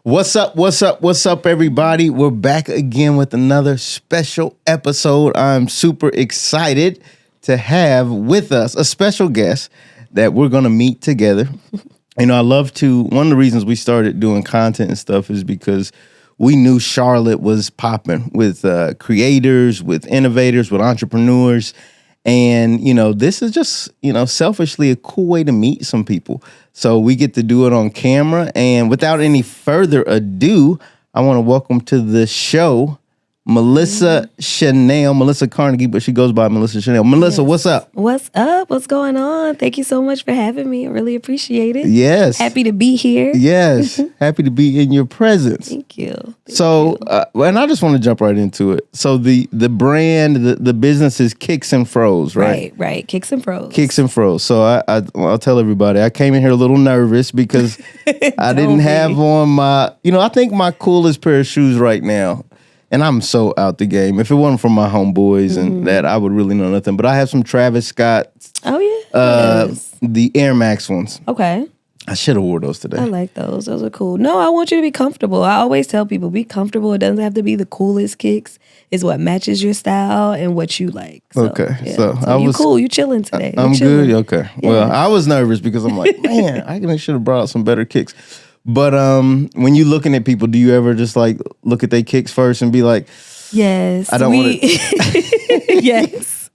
What's up, everybody? We're back again with another special episode. I'm super excited to have with us a special guest that we're going to meet together. One of the reasons we started doing content and stuff is because we knew Charlotte was popping with creators, with innovators, with entrepreneurs. And, this is just, selfishly a cool way to meet some people. So we get to do it on camera. And without any further ado, I want to welcome to the show Melissa Chanel, Melissa Carnegie, but she goes by Melissa Chanel. Melissa, what's up? What's up? What's going on? Thank you so much for having me. I really appreciate it. Yes. Happy to be here. Yes. Happy to be in your presence. Thank you. And I just want to jump right into it. So the brand, the business is Kicks Fros, right? Right. Kicks Fros. Kicks Fros. So I'll tell everybody, I came in here a little nervous because I didn't have on my, I think my coolest pair of shoes right now. And I'm so out the game. If it wasn't for my homeboys and that, I would really know nothing. But I have some Travis Scott. Oh, yeah? The Air Max ones. Okay. I should have wore those today. I like those. Those are cool. No, I want you to be comfortable. I always tell people, be comfortable. It doesn't have to be the coolest kicks. It's what matches your style and what you like. So, okay. Yeah. So you cool. You chilling today. I'm chilling. good? Okay. Yeah. Well, I was nervous because I'm like, man, I should have brought out some better kicks. But when you looking at people, do you ever just like look at their kicks first and be like, yes, I don't want to. Yes.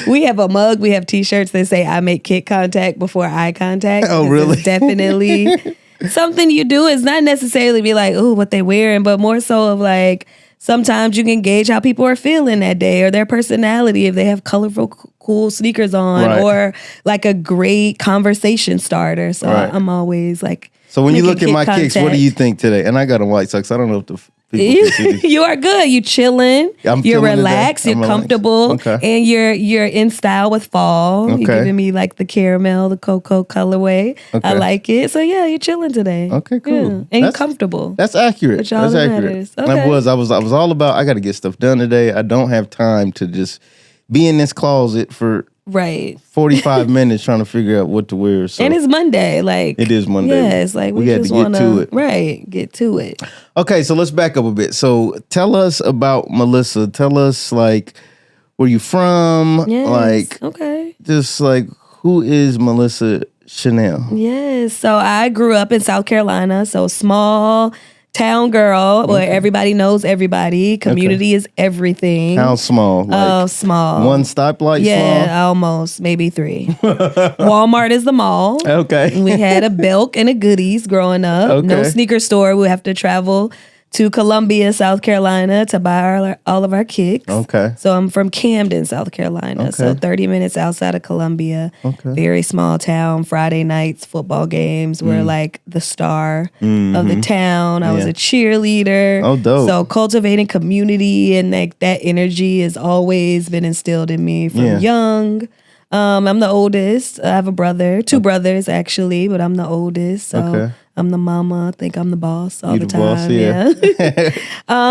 We have a mug. We have T-shirts that say "I make kick contact before eye contact." Oh, really? It's definitely something you do. It's not necessarily be like, "Oh, what they wearing," but more so of like sometimes you can gauge how people are feeling that day or their personality if they have colorful, cool sneakers on, or like a great conversation starter. So I'm always like. So when you look at my kicks, what do you think today? And I got on White Sox. I don't know if the people can see. You are good. You chilling. You're relaxed. You're comfortable. Okay. And you're in style with fall. Okay. You're giving me like the caramel, the cocoa colorway. Okay. I like it. So yeah, you're chilling today. Okay, cool. Yeah. And you're comfortable. That's accurate. Which all that's matters. accurate. Okay. I was all about I got to get stuff done today. I don't have time to just be in this closet for 45 minutes trying to figure out what to wear. So. And it's Monday. Like it is Monday. Yeah, it's like we had just to get to it. Right. Get to it. Okay, so let's back up a bit. So tell us about Melissa. Tell us like where you from? Yes. Like just like who is Melissa Chanel? Yes. So I grew up in South Carolina, so small town girl where everybody knows everybody. Community is everything. How small? Like small. One stoplight? Yeah, small? almost. Maybe 3. Walmart is the mall. Okay. We had a Belk and a Goodies growing up. Okay. No sneaker store. We have to travel to Columbia, South Carolina to buy all of our kicks. Okay. So I'm from Camden, South Carolina. So 30 minutes outside of Columbia. Okay. Very small town. Friday nights, football games were like the star of the town. I was a cheerleader. Oh, dope. So cultivating community and like that energy has always been instilled in me from young. I'm the oldest. I have a brother, 2 brothers actually, but I'm the oldest. So I'm the mama. I think I'm the boss all the time. Boss, yeah.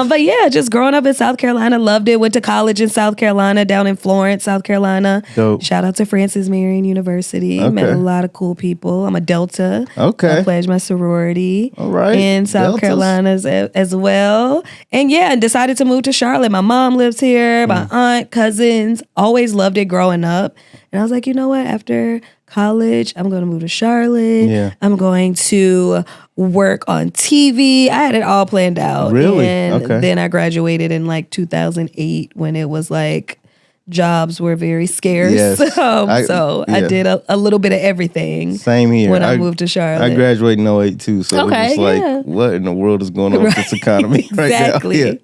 But yeah, just growing up in South Carolina, loved it. Went to college in South Carolina, down in Florence, South Carolina. Dope. Shout out to Francis Marion University. Met a lot of cool people. I'm a Delta. Okay. I pledged my sorority. All right. In South Carolina as well. And yeah, decided to move to Charlotte. My mom lives here. My aunt, cousins. Always loved it growing up. And I was like, you know what? After college, I'm going to move to Charlotte. Yeah. I'm going to work on TV. I had it all planned out. Really? And Okay. then I graduated in like 2008 when it was like jobs were very scarce. Yes. I did a little bit of everything. Same here. When I moved to Charlotte. I graduated in 08 too. So it was just like, what in the world is going on with this economy right now? Yeah.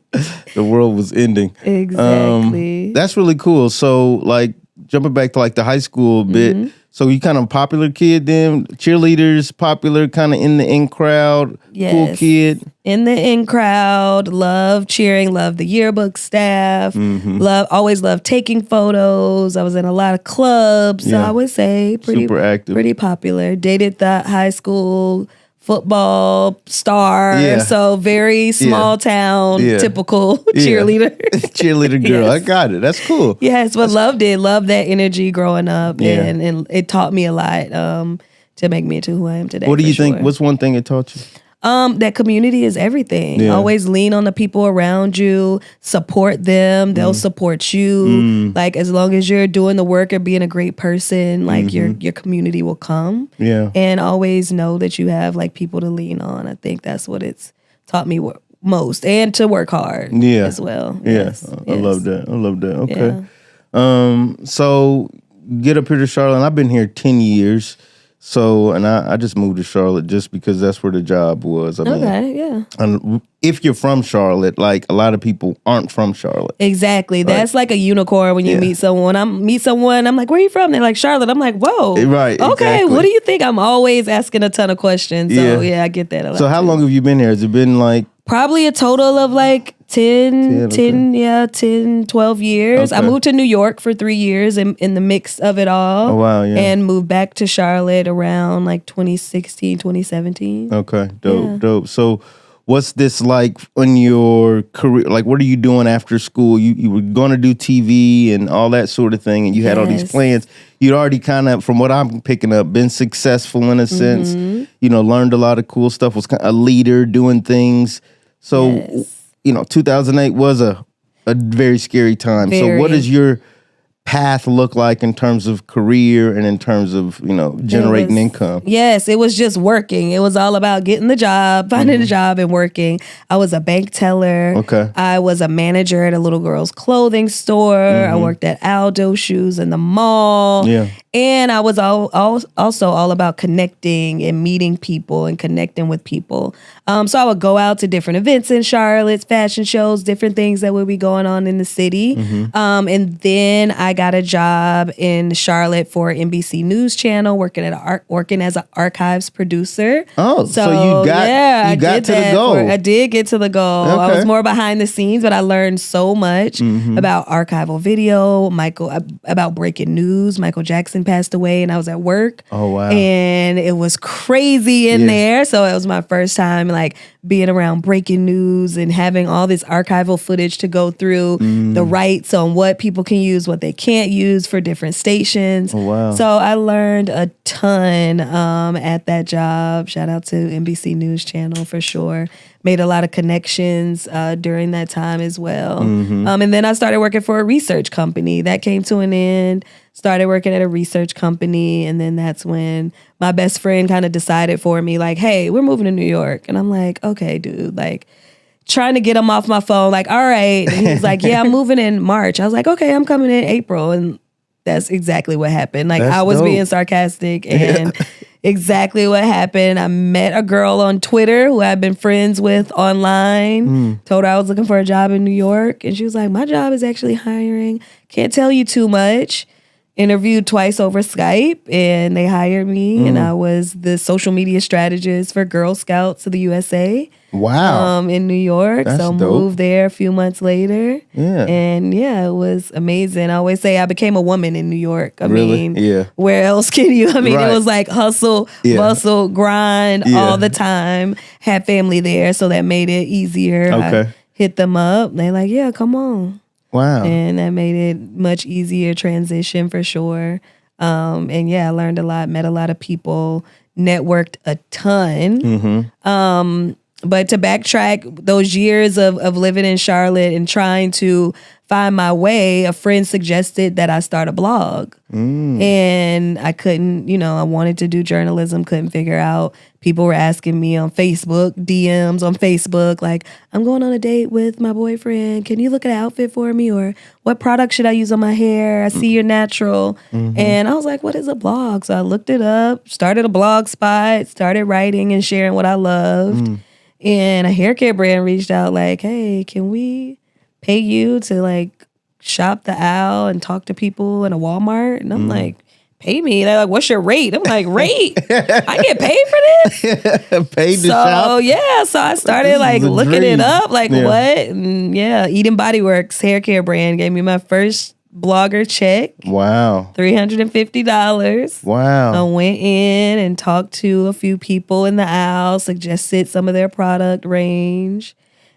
The world was ending. Exactly. That's really cool. So like jumping back to like the high school bit. So you kind of popular kid then? Cheerleaders, popular, kind of in the in crowd, cool kid? In the in crowd, love cheering, love the yearbook staff, always loved taking photos. I was in a lot of clubs, so I would say super active. Pretty popular. Dated the high school football star, so very small town, typical cheerleader. Cheerleader girl, I got it. That's cool. Yes, but loved it. Loved that energy growing up, and it taught me a lot to make me into who I am today. What do you think? What's one thing it taught you? That community is everything. Yeah. Always lean on the people around you, support them. They'll support you. Like as long as you're doing the work and being a great person, like your community will come. Yeah. And always know that you have like people to lean on. I think that's what it's taught me most, and to work hard as well. Yeah. I love that. Okay. So get up here to Charlotte, and I've been here 10 years. So, and I just moved to Charlotte just because that's where the job was. I mean, and if you're from Charlotte, like a lot of people aren't from Charlotte. Exactly. That's like a unicorn when you meet someone. I'm like, where are you from? They're like, Charlotte. I'm like, whoa. Right. Okay. Exactly. What do you think? I'm always asking a ton of questions. So I get that a lot. So how long have you been here? Has it been like? Probably a total of like 10, 12 years. Okay. I moved to New York for 3 years in the mix of it all. Oh, wow, yeah. And moved back to Charlotte around like 2016, 2017. Okay, dope. So what's this like in your career? Like, what are you doing after school? You were going to do TV and all that sort of thing, and you had all these plans. You'd already kind of, from what I'm picking up, been successful in a sense. You know, learned a lot of cool stuff, was kind of a leader, doing things. So, 2008 was a very scary time. So what does your path look like in terms of career and in terms of, generating income? Yes, it was just working. It was all about getting the job, finding a job and working. I was a bank teller. Okay. I was a manager at a little girl's clothing store. I worked at Aldo Shoes in the mall. Yeah. And I was also all about connecting and meeting people and connecting with people. So I would go out to different events in Charlotte, fashion shows, different things that would be going on in the city. And then I got a job in Charlotte for NBC News Channel, working as an archives producer. Oh, so you got to the goal. I did get to the goal. Okay. I was more behind the scenes, but I learned so much about archival video, about breaking news. Michael Jackson passed away and I was at work. Oh, wow. And it was crazy in there. So it was my first time like being around breaking news and having all this archival footage to go through, the rights on what people can use, what they can't use for different stations. Oh, wow. So I learned a ton at that job. Shout out to NBC News Channel for sure. Made a lot of connections during that time as well. And then I started working for a research company. That came to an end. Started working at a research company. And then that's when my best friend kind of decided for me, like, hey, we're moving to New York. And I'm like, okay, dude, like trying to get him off my phone. Like, all right. And he's like, yeah, I'm moving in March. I was like, okay, I'm coming in April. And that's exactly what happened. Like I was being sarcastic and exactly what happened. I met a girl on Twitter who I've been friends with online. Told her I was looking for a job in New York. And she was like, my job is actually hiring. Can't tell you too much. Interviewed twice over Skype and they hired me. And I was the social media strategist for Girl Scouts of the USA. Wow. In New York. That's so dope. moved there a few months later. Yeah. And it was amazing. I always say I became a woman in New York. I Really? mean, Yeah. where else can you? I mean, Right. it was like hustle, bustle, grind all the time. Had family there, so that made it easier. Okay. I hit them up. They're like, yeah, come on. Wow. And that made it much easier transition for sure. And I learned a lot, met a lot of people, networked a ton. But to backtrack those years of living in Charlotte and trying to find my way, a friend suggested that I start a blog. And I couldn't, I wanted to do journalism, couldn't figure out. People were asking me on Facebook, DMs on Facebook, like, I'm going on a date with my boyfriend. Can you look at an outfit for me? Or what product should I use on my hair? I see you're natural. And I was like, what is a blog? So I looked it up, started a blog spot, started writing and sharing what I loved. And a hair care brand reached out like, hey, can we pay you to like shop the aisle and talk to people in a Walmart? And I'm like, pay me? They're like, what's your rate? I'm like, rate? I get paid for this? Paid to shop? So I started like looking it up, like what? And Eden Body Works hair care brand gave me my first blogger check. Wow. $350. Wow. I went in and talked to a few people in the aisle, suggested some of their product range.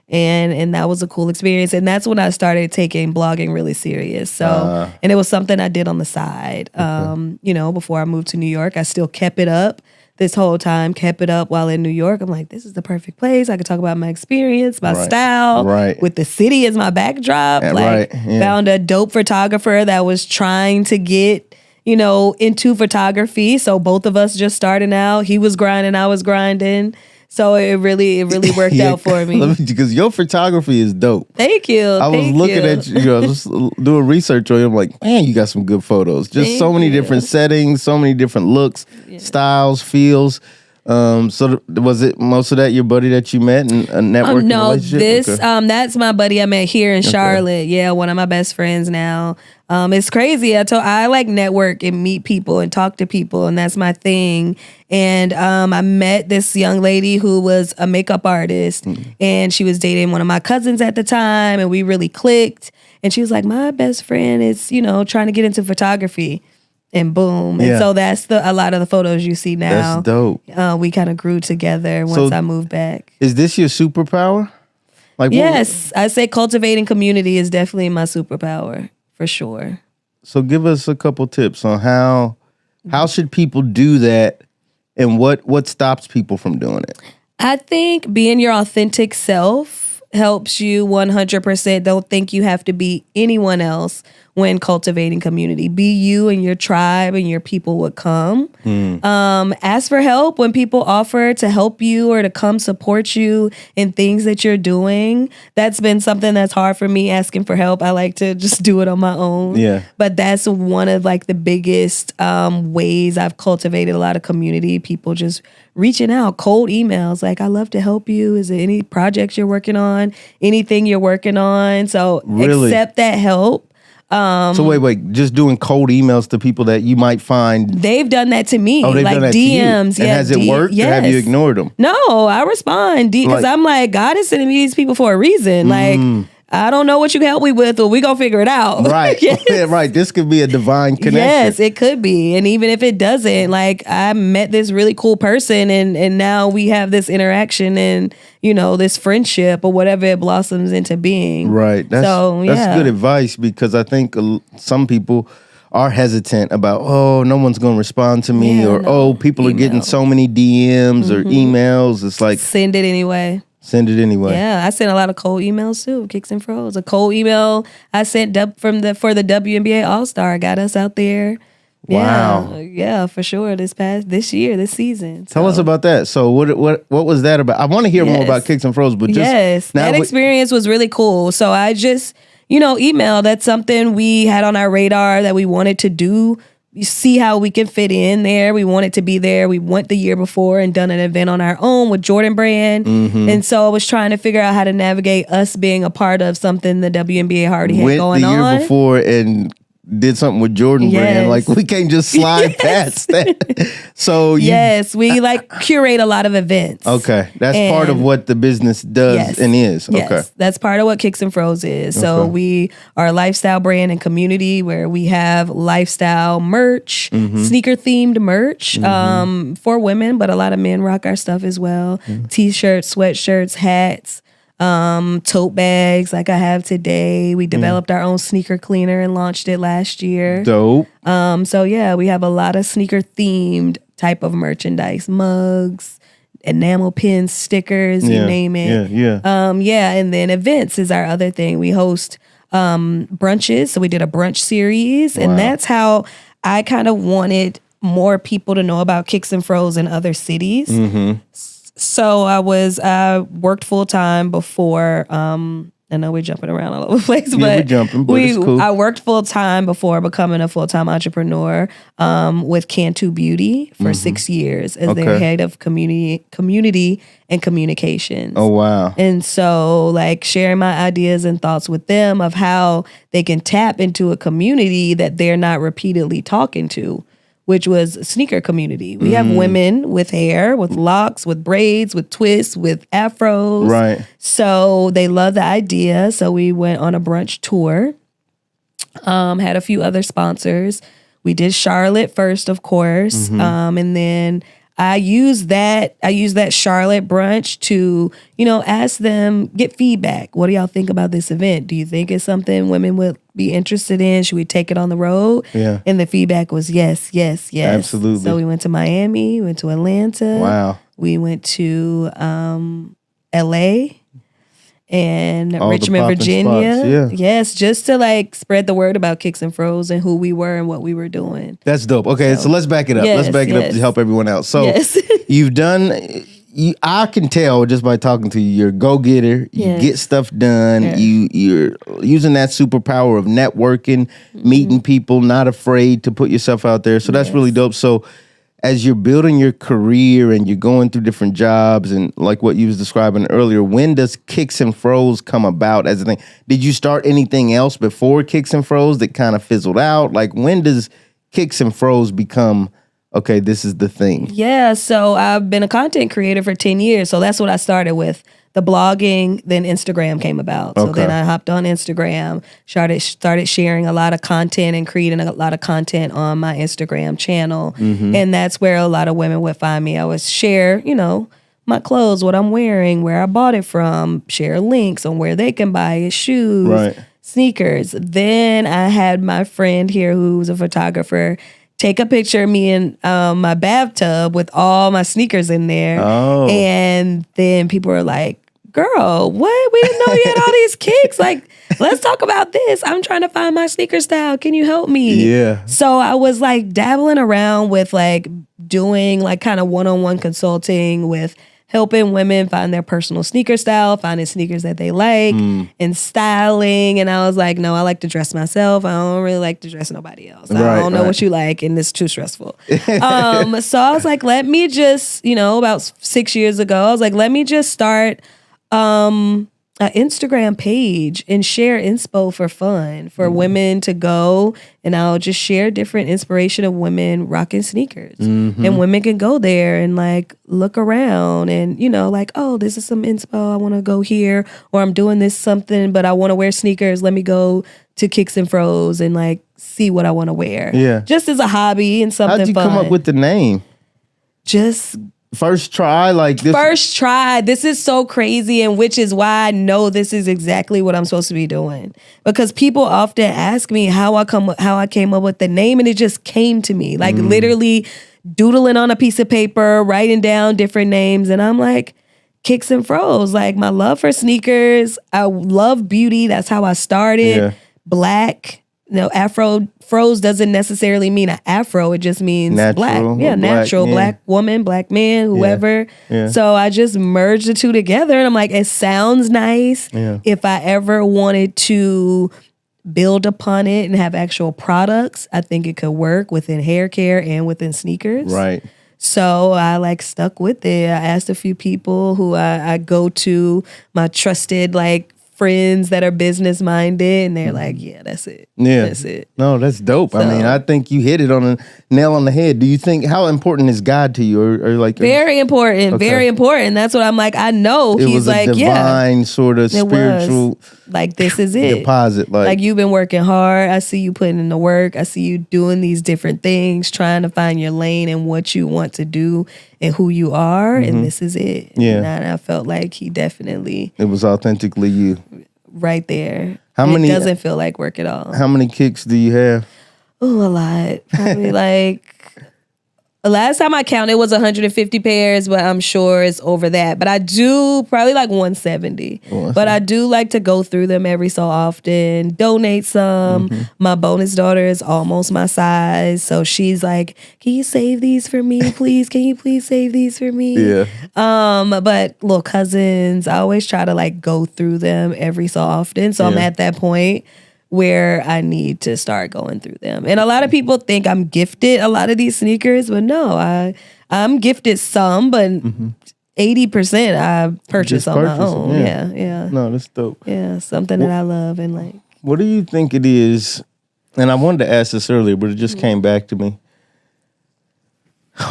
And that was a cool experience. And that's when I started taking blogging really serious. So, and it was something I did on the side. Before I moved to New York, I still kept it up. this whole time, kept it up while in New York. I'm like, this is the perfect place. I could talk about my experience, my style, with the city as my backdrop. Found a dope photographer that was trying to get, into photography. So both of us just starting out. He was grinding, I was grinding. So it really worked out for me. Because your photography is dope. Thank you. I was looking at you, just doing research on you. I'm like, man, you got some good photos. Just so many different settings, so many different looks, styles, feels. So was it most of that your buddy that you met in a networking relationship? That's my buddy I met here in Charlotte. Yeah, one of my best friends now. It's crazy. I like network and meet people and talk to people, and that's my thing. And I met this young lady who was a makeup artist, and she was dating one of my cousins at the time, and we really clicked. And she was like, my best friend is, trying to get into photography. And boom. And so that's a lot of the photos you see now. That's dope. We kind of grew together once I moved back. Is this your superpower? Yes. I say cultivating community is definitely my superpower, for sure. So give us a couple tips on how should people do that, and what stops people from doing it? I think being your authentic self helps you 100%. Don't think you have to be anyone else when cultivating community. Be you, and your tribe and your people would come. Ask for help when people offer to help you or to come support you in things that you're doing. That's been something that's hard for me, asking for help. I like to just do it on my own. Yeah. But that's one of the biggest ways I've cultivated a lot of community. People just reaching out, cold emails, like, I love to help you. Is there any projects you're working on? Anything you're working on? So accept that help. So wait, just doing cold emails to people that you might find. They've done that to me. Oh, they've done that DMs. To you. And has it worked? Yes. Or have you ignored them? No, I respond because I'm like, God is sending me these people for a reason. Like, I don't know what you can help me with, or we gonna figure it out. Right. Yes. Right. This could be a divine connection. Yes, it could be. And even if it doesn't, I met this really cool person, and now we have this interaction and, this friendship or whatever it blossoms into being. Right. That's good advice, because I think some people are hesitant about, no one's going to respond to me, people are getting so many DMs or emails. It's like, send it anyway. Send it anyway. Yeah, I sent a lot of cold emails too. Kicks and Fros. A cold email I sent for the WNBA All-Star got us out there. Wow. Yeah, for sure. This season. Tell us about that. So what was that about? I want to hear more about Kicks and Fros, but that experience was really cool. So I just, email. That's something we had on our radar that we wanted to do. You see how we can fit in there. We wanted to be there. We went the year before and done an event on our own with Jordan Brand. And so I was trying to figure out how to navigate us being a part of something the WNBA already had going on. Went the year before and did something with Jordan Brand. Like, we can't just slide past that. So we curate a lot of events. Okay. That's part of what the business does and is. Okay. Yes, that's part of what Kicks and Fros is. So we are a lifestyle brand and community where we have lifestyle merch, sneaker themed merch for women, but a lot of men rock our stuff as well. T-shirts, sweatshirts, hats. Tote bags like I have today. We developed our own sneaker cleaner and launched it last year. Dope. So we have a lot of sneaker themed type of merchandise, mugs, enamel pins, stickers, you name it. And then events is our other thing. We host brunches. So we did a brunch series, and that's how I kind of wanted more people to know about Kicks and Fros in other cities. So I worked full time before. I know we're jumping around all over the place, but we're jumping. But it's cool. I worked full time before becoming a full time entrepreneur with Cantu Beauty for 6 years as their head of community and communications. Oh wow! And so sharing my ideas and thoughts with them of how they can tap into a community that they're not repeatedly talking to, which was sneaker community. We have women with hair, with locks, with braids, with twists, with afros. Right. So they love the idea. So we went on a brunch tour, had a few other sponsors. We did Charlotte first, of course. And then I use that Charlotte brunch to, ask them, get feedback. What do y'all think about this event? Do you think it's something women would be interested in? Should we take it on the road? Yeah. And the feedback was yes. Absolutely. So we went to Miami, we went to Atlanta. Wow. We went to LA and All the Richmond, poppin' Virginia. spots, yeah. Yes, just to like spread the word about Kicks and Fros and who we were and what we were doing. That's dope. Okay, so let's back it up. Yes, Let's back it up to help everyone out. So Yes. you've done, I can tell just by talking to you, you're a go-getter. You Yes. get stuff done. Yeah. You're using that superpower of networking, meeting people, not afraid to put yourself out there. So that's really dope. So as you're building your career and you're going through different jobs and like what you was describing earlier, when does Kicks and Fros come about as a thing? Did you start anything else before Kicks and Fros that kind of fizzled out? Like when does Kicks and Fros become, okay, this is the thing? Yeah, so I've been a content creator for 10 years. So that's what I started with. The blogging, then Instagram came about. So then I hopped on Instagram, started sharing a lot of content and creating a lot of content on my Instagram channel. And that's where a lot of women would find me. I would share, my clothes, what I'm wearing, where I bought it from, share links on where they can buy it, shoes, sneakers. Then I had my friend here who's a photographer take a picture of me in my bathtub with all my sneakers in there. Oh. And then people were like, girl, what? We didn't know you had all these kicks. Like, let's talk about this. I'm trying to find my sneaker style. Can you help me? Yeah. So I was like dabbling around with like doing like kind of one-on-one consulting with helping women find their personal sneaker style, finding sneakers that they like, and styling. And I was like, no, I like to dress myself. I don't really like to dress nobody else. I don't know what you like, and it's too stressful. So I was like, let me just, about 6 years ago, I was like, let me just start an Instagram page and share inspo for fun for women to go, and I'll just share different inspiration of women rocking sneakers, and women can go there and like look around and like, oh, this is some inspo, I want to go here, or I'm doing this something but I want to wear sneakers, let me go to Kicks and Fros and like see what I want to wear, just as a hobby and something How'd you fun. come up with the name? Just First try, like this. First try. This is so crazy, and which is why I know this is exactly what I'm supposed to be doing. Because people often ask me how I came up with the name, and it just came to me. Like literally doodling on a piece of paper, writing down different names, and I'm like, Kicks and Fros. Like my love for sneakers. I love beauty. That's how I started. Yeah. Black. Afro fros doesn't necessarily mean an afro. It just means Natural, black. Yeah, natural. Black woman, black man, whoever. Yeah. So I just merged the two together, and I'm like, it sounds nice. Yeah. If I ever wanted to build upon it and have actual products, I think it could work within hair care and within sneakers. Right. So I like stuck with it. I asked a few people who I go to, my trusted like friends that are business minded, and they're like, yeah, that's it. Yeah. That's it. No, that's dope. I mean, I think you hit it on a nail on the head. Do you think, how important is God to you? Or like very important, very important. That's what I'm like, I know. it He's was a like, divine sort of spiritual like, this is it. deposit. Like you've been working hard. I see you putting in the work. I see you doing these different things, trying to find your lane and what you want to do and who you are. And this is it. Yeah. And I felt like he definitely It was authentically you. right there. How many- It doesn't feel like work at all. How many kicks do you have? Ooh, a lot. Probably like last time I counted it was 150 pairs, but I'm sure it's over that. But I do probably like 170. But I do like to go through them every so often, donate some. My bonus daughter is almost my size. So she's like, can you save these for me, please? Can you please save these for me? Yeah. But little cousins, I always try to like go through them every so often. So I'm at that point where I need to start going through them. And a lot of people think I'm gifted a lot of these sneakers, but no, I'm gifted some, but 80% I purchase on my own. Yeah. No, that's dope. Yeah, something that I love and like. What do you think it is? And I wanted to ask this earlier, but it just came back to me.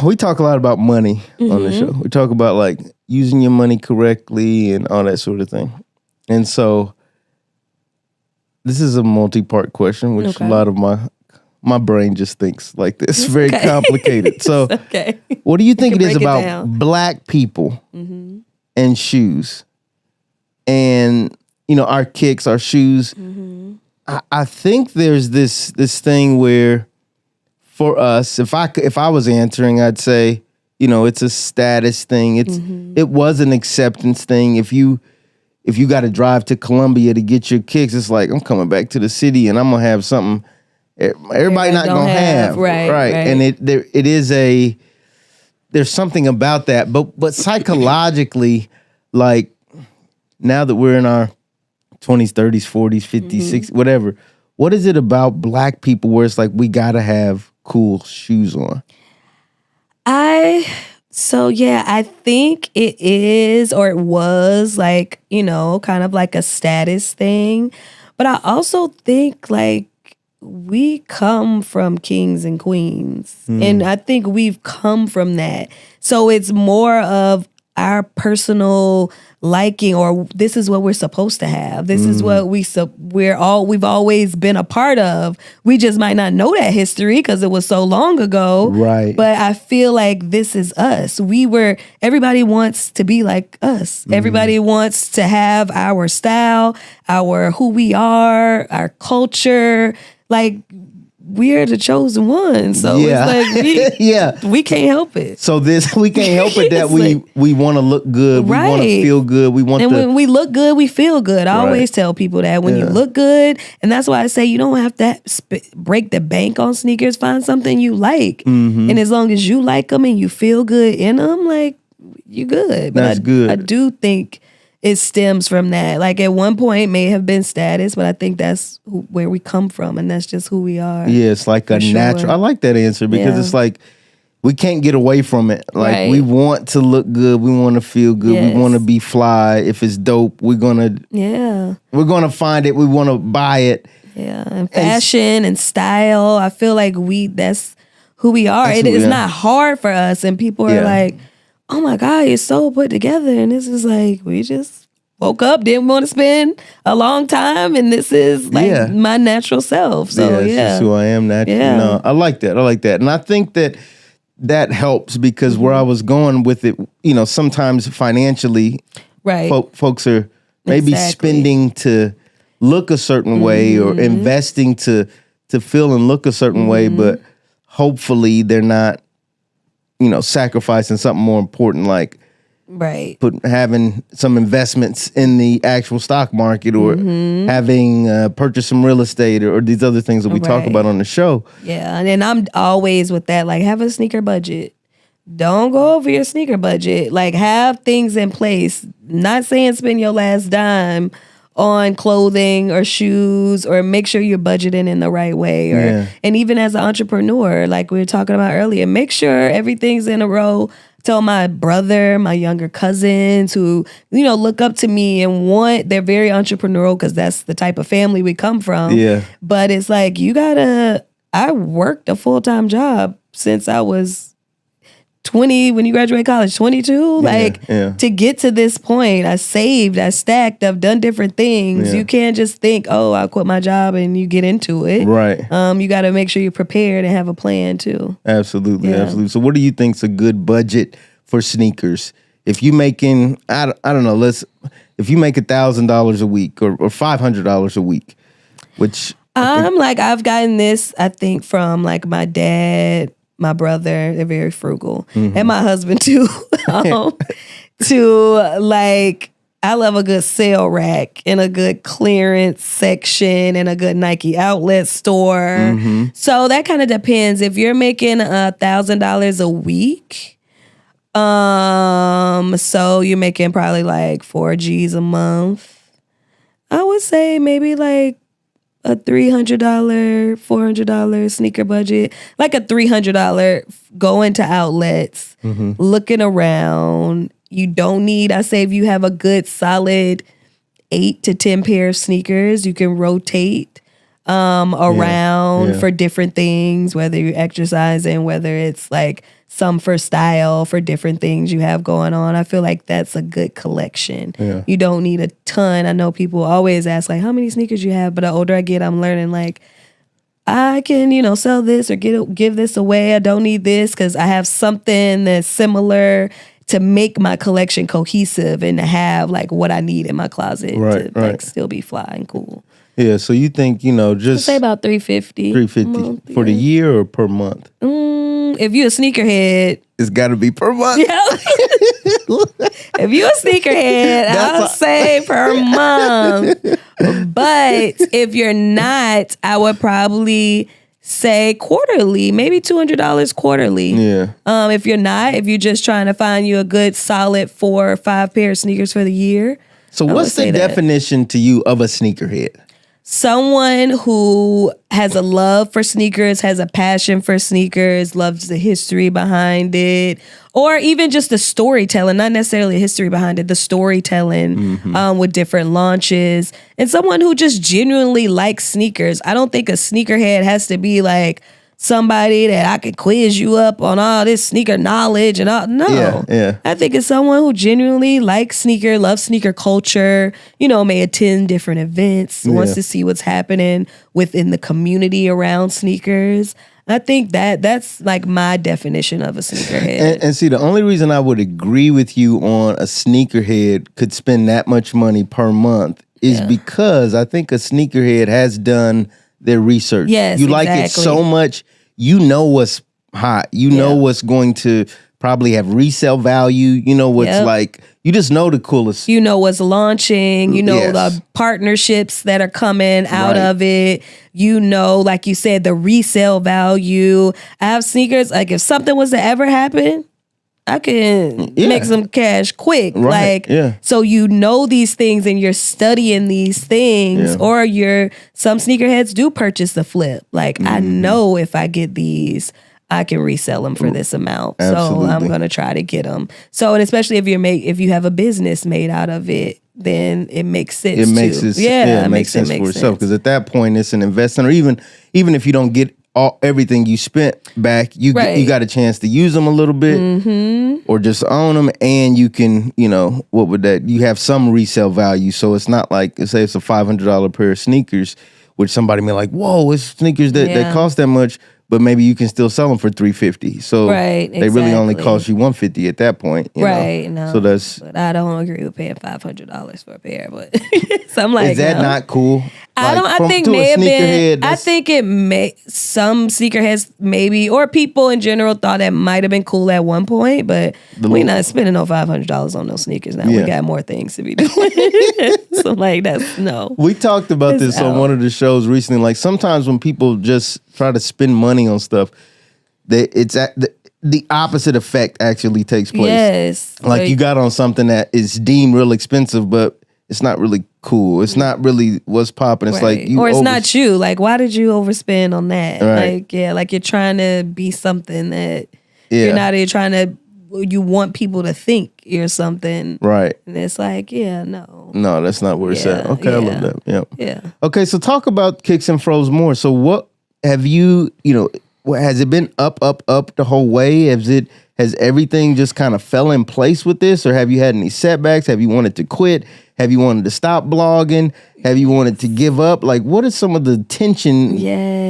We talk a lot about money on the show. We talk about like using your money correctly and all that sort of thing. And so this is a multi-part question, which a lot of my my brain just thinks like this. It's very complicated. So Okay. what do you think it is break it about down. Black people and shoes? And, our kicks, our shoes. I think there's this thing where for us, if I was answering, I'd say, it's a status thing. It was an acceptance thing. If you got to drive to Columbia to get your kicks, it's like, I'm coming back to the city and I'm gonna have something everybody not gonna have. Right. And it is there's something about that. But psychologically, like now that we're in our 20s, 30s, 40s, 50s, 60s, whatever, what is it about Black people where it's like we gotta have cool shoes on? I think it is, or it was like, kind of like a status thing. But I also think like we come from kings and queens. And I think we've come from that. So it's more of our personal liking, or this is what we're supposed to have. This is what we've always been a part of. We just might not know that history because it was so long ago. Right. But I feel like this is us. Everybody wants to be like us. Everybody wants to have our style, our who we are, our culture. Like, we're the chosen ones. So it's like we can't help it. So we can't help it that we want to look good. We want to feel good. When we look good, we feel good. I always tell people that when you look good, and that's why I say you don't have to break the bank on sneakers. Find something you like. And as long as you like them and you feel good in them, like, you good. But That's good. I do think it stems from that. Like, at one point, it may have been status, but I think that's where we come from, and that's just who we are. Yeah, it's like a natural. I like that answer because it's like we can't get away from it. Like, we want to look good, we want to feel good, we want to be fly. If it's dope, we're gonna find it. We want to buy it. Yeah, and fashion and style. I feel like that's who we are. It is not hard for us, and people are like, oh my God, you're so put together. And this is like, we just woke up, didn't want to spend a long time. And this is like my natural self. So it's just who I am naturally. Yeah. No, I like that. And I think that helps because where I was going with it, sometimes financially, folks are maybe spending to look a certain way or investing to feel and look a certain way, but hopefully they're not, sacrificing something more important, like having some investments in the actual stock market or having purchased some real estate or these other things that we talk about on the show. Yeah, and I'm always with that, like, have a sneaker budget. Don't go over your sneaker budget. Like, have things in place. Not saying spend your last dime on clothing or shoes, or make sure you're budgeting in the right way. And even as an entrepreneur, like we were talking about earlier, make sure everything's in a row. Tell my brother, my younger cousins who, look up to me and they're very entrepreneurial because that's the type of family we come from. Yeah. But it's like, I worked a full-time job since I was 20, when you graduate college, 22, to get to this point, I saved, I stacked, I've done different things. You can't just think, oh, I'll quit my job and you get into it. Right. You got to make sure you're prepared and have a plan too. Absolutely. So what do you think's a good budget for sneakers? If you making, I don't know, if you make $1,000 a week or $500 a week, which I've gotten this, I think, from like my dad, my brother, they're very frugal, and my husband too. To like, I love a good sale rack and a good clearance section and a good Nike outlet store. So that kind of depends. If you're making $1,000 a week, so you're making probably like 4 G's a month, I would say maybe like a $300, $400 sneaker budget, like a $300 going to outlets, looking around. You don't need, I say, if you have a good solid 8 to 10 pair of sneakers, you can rotate around for different things, whether you're exercising, whether it's like some for style, for different things you have going on. I feel like that's a good collection. You don't need a ton. I know people always ask, like, how many sneakers you have? But the older I get, I'm learning, like, I can, sell this or give this away. I don't need this because I have something that's similar to make my collection cohesive and to have like what I need in my closet to like still be fly and cool. Yeah, so you think, just say about $350. $350 for the year or per month? If you a sneakerhead, it's got to be per month. Yeah. If you a sneakerhead, I'll say per month. But if you're not, I would probably say quarterly, maybe $200 quarterly. Yeah. If you're not, if you're just trying to find you a good solid 4 or 5 pair of sneakers for the year. So what's the definition to you of a sneakerhead? Someone who has a love for sneakers, has a passion for sneakers, loves the history behind it, or even just the storytelling, not necessarily a history behind it, the storytelling with different launches, and someone who just genuinely likes sneakers. I don't think a sneakerhead has to be like somebody that I could quiz you up on all this sneaker knowledge and all. No. Yeah. I think it's someone who genuinely likes sneaker, loves sneaker culture, may attend different events, wants to see what's happening within the community around sneakers. I think that's like my definition of a sneakerhead. And see, the only reason I would agree with you on a sneakerhead could spend that much money per month is because I think a sneakerhead has done their research. Yes, you like it so much, you know what's hot. You know what's going to probably have resale value. You know what's like, you just know the coolest. You know what's launching. You know the partnerships that are coming out of it. You know, like you said, the resale value. I have sneakers, like if something was to ever happen, I can make some cash quick. So you know these things and you're studying these things, or some sneakerheads do purchase the flip. Like I know if I get these, I can resell them for this amount. Absolutely. So I'm gonna try to get them. So, and especially if you have a business made out of it, then it makes sense. It makes sense for itself, because at that point it's an investment. Or even if you don't get everything you spent back, you got a chance to use them a little bit, or just own them, and you can, what would that? You have some resale value, so it's not like, say it's a $500 pair of sneakers, which somebody may like, whoa, it's sneakers that cost that much, but maybe you can still sell them for $350. So they really only cost you $150 at that point. You know? No. So but I don't agree with paying $500 for a pair. But so I'm like, is that not cool? I think some sneakerheads maybe, or people in general thought that might have been cool at one point, but we're not spending no $500 on those sneakers now. We got more things to be doing. So like no. We talked about this on one of the shows recently. Like sometimes when people just try to spend money on stuff, the opposite effect actually takes place. Yes. Like you got on something that is deemed real expensive, but it's not really cool. It's not really what's popping. It's like you, or it's not you. Like, why did you overspend on that? Right. Like you're trying to be something that you're not. You're trying to. You want people to think you're something, right? And it's like, no, that's not where it's at. Okay, I love that. Yeah. Okay, so talk about Kicks and Fros more. So what have you? Has it been up the whole way? Has everything just kind of fell in place with this, or have you had any setbacks? Have you wanted to quit? Have you wanted to stop blogging? Have you wanted to give up? Like, what is some of the tension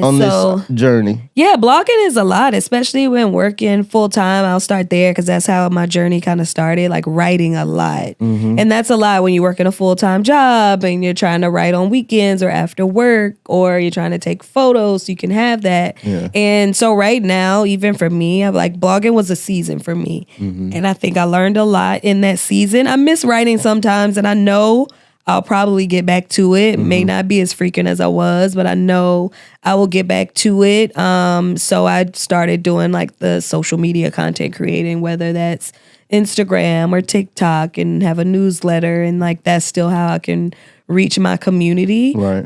on this journey? Yeah, blogging is a lot, especially when working full time. I'll start there because that's how my journey kind of started, like writing a lot. And that's a lot when you work in a full-time job and you're trying to write on weekends or after work, or you're trying to take photos so you can have that. And so right now, even for me, I'm like, blogging was a season for me. And I think I learned a lot in that season. I miss writing sometimes, and I know I'll probably get back to it. May not be as frequent as I was, but I know I will get back to it. So I started doing like the social media content creating, whether that's Instagram or TikTok, and have a newsletter, and like that's still how I can reach my community. Right.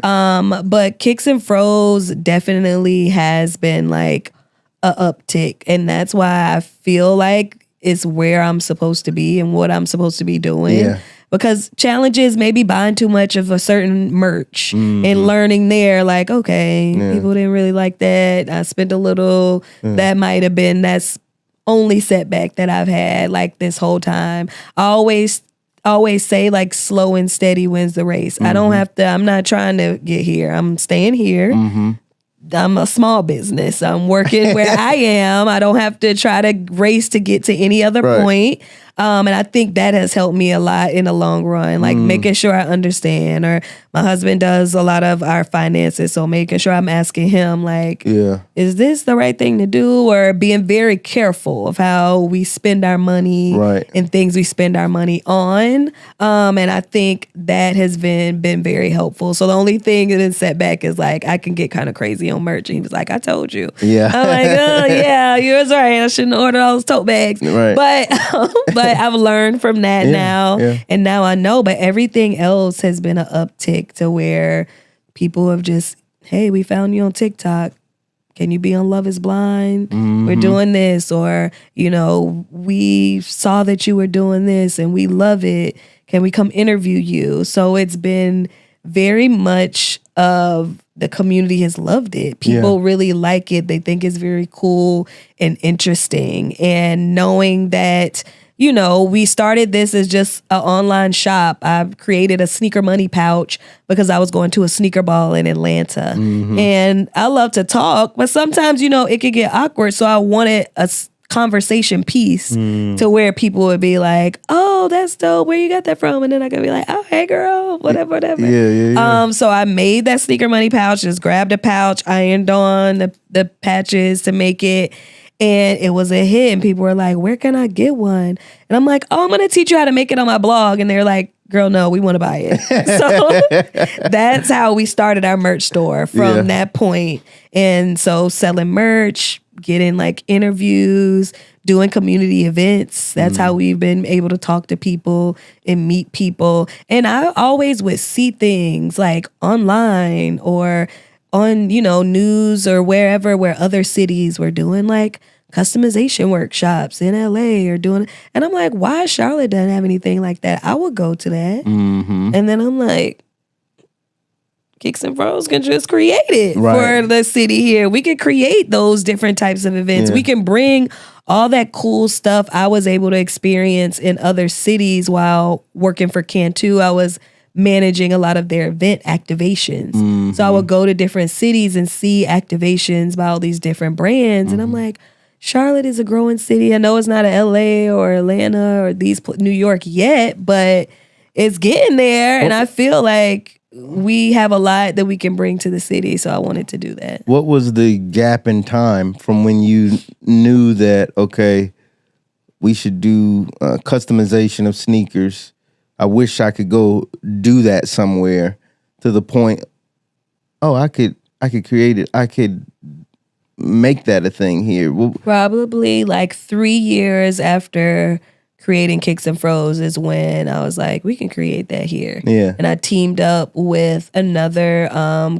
But Kicks and Fros definitely has been like a uptick, and that's why I feel like it's where I'm supposed to be and what I'm supposed to be doing. Yeah. Because challenges maybe buying too much of a certain merch and learning there, like, okay, people didn't really like that. I spent a little, that might have been, that's only setback that I've had like this whole time. I always say like slow and steady wins the race. I don't have to, I'm not trying to get here. I'm staying here. I'm a small business. I'm working where I am. I don't have to try to race to get to any other point. And I think that has helped me a lot in the long run, like making sure I understand. Or my husband does a lot of our finances, so making sure I'm asking him, like, is this the right thing to do? Or being very careful of how we spend our money and things we spend our money on. And I think that has been very helpful. So the only thing that is set back is like I can get kind of crazy on merch. And he was like, I told you. Yeah. I'm like, oh yeah, you was right. I shouldn't order all those tote bags. Right. But I've learned from that now. Yeah. And now I know. But everything else has been an uptick to where people have just, hey, we found you on TikTok. Can you be on Love is Blind? We're doing this. Or, you know, we saw that you were doing this and we love it. Can we come interview you? So it's been very much of the community has loved it. People really like it. They think it's very cool and interesting. And knowing that, you know, we started this as just an online shop. I created a sneaker money pouch because I was going to a sneaker ball in Atlanta. And I love to talk, but sometimes, you know, it could get awkward. So I wanted a conversation piece to where people would be like, oh, that's dope. Where you got that from? And then I could be like, oh, hey, girl, whatever. So I made that sneaker money pouch, just grabbed a pouch, ironed on the patches to make it. And it was a hit. And people were like, where can I get one? And I'm like, oh, I'm going to teach you how to make it on my blog. And they're like, girl, no, we want to buy it. So that's how we started our merch store from that point. And so selling merch, getting like interviews, doing community events. That's how we've been able to talk to people and meet people. And I always would see things like online or on, you know, news or wherever where other cities were doing like customization workshops in LA or doing, and I'm like, why Charlotte doesn't have anything like that? I would go to that. And then I'm like, Kicks Fros can just create it for the city here. We could create those different types of events. We can bring all that cool stuff I was able to experience in other cities while working for Cantu. I was managing a lot of their event activations. So I would go to different cities and see activations by all these different brands. And I'm like, Charlotte is a growing city. I know it's not a LA or Atlanta or New York yet, but it's getting there. And I feel like we have a lot that we can bring to the city. So I wanted to do that. What was the gap in time from when you knew that, okay, we should do customization of sneakers? I wish I could go do that somewhere, to the point, oh, I could create it. I could make that a thing here. Probably like 3 years after creating Kicks Fros is when I was like, we can create that here. Yeah. And I teamed up with another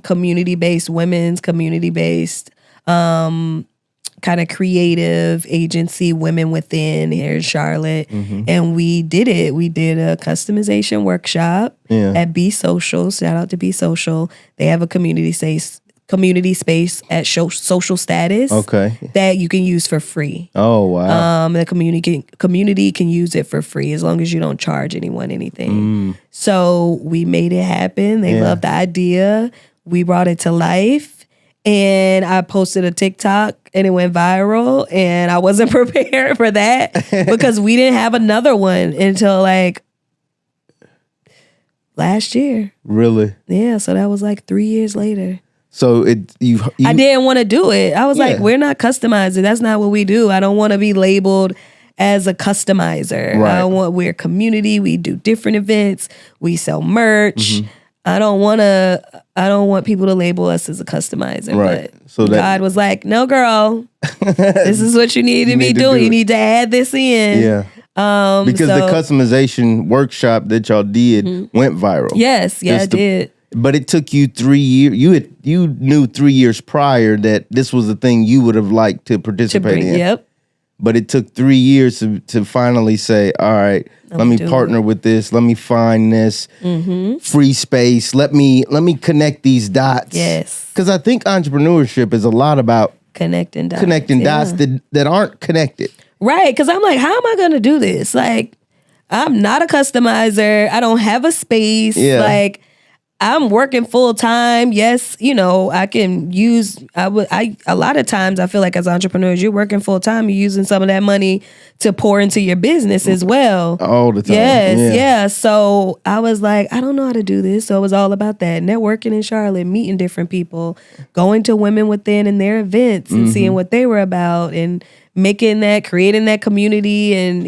community-based, women's community-based kind of creative agency, Women Within, here in Charlotte. And we did it. We did a customization workshop at Be Social. Shout out to Be Social. They have a community space at Social Status that you can use for free. Oh, wow. The community can use it for free as long as you don't charge anyone anything. So we made it happen. They loved the idea. We brought it to life. And I posted a TikTok and it went viral, and I wasn't prepared for that because we didn't have another one until like last year. Really? Yeah, so that was like 3 years later. So you I didn't want to do it. I was like, we're not customizers. That's not what we do. I don't want to be labeled as a customizer. We're a community. We do different events. We sell merch. I don't want people to label us as a customizer. Right. But so God was like, no, girl, this is what you need to be doing. You need to add this in. Yeah. Because the customization workshop that y'all did went viral. Yes. Yeah, it did. But it took you 3 years. You knew 3 years prior that this was the thing you would have liked to participate in. Yep. But it took 3 years to finally say, all right, let me partner with this. Let me find this free space. Let me connect these dots. Yes. Because I think entrepreneurship is a lot about connecting dots that aren't connected. Right. Because I'm like, how am I going to do this? Like, I'm not a customizer. I don't have a space. Yeah. Like, I'm working full time. Yes, I can use. A lot of times I feel like as entrepreneurs, you're working full time. You're using some of that money to pour into your business as well. All the time. Yes, yeah. So I was like, I don't know how to do this. So it was all about that networking in Charlotte, meeting different people, going to Women Within and their events and seeing what they were about and creating that community and,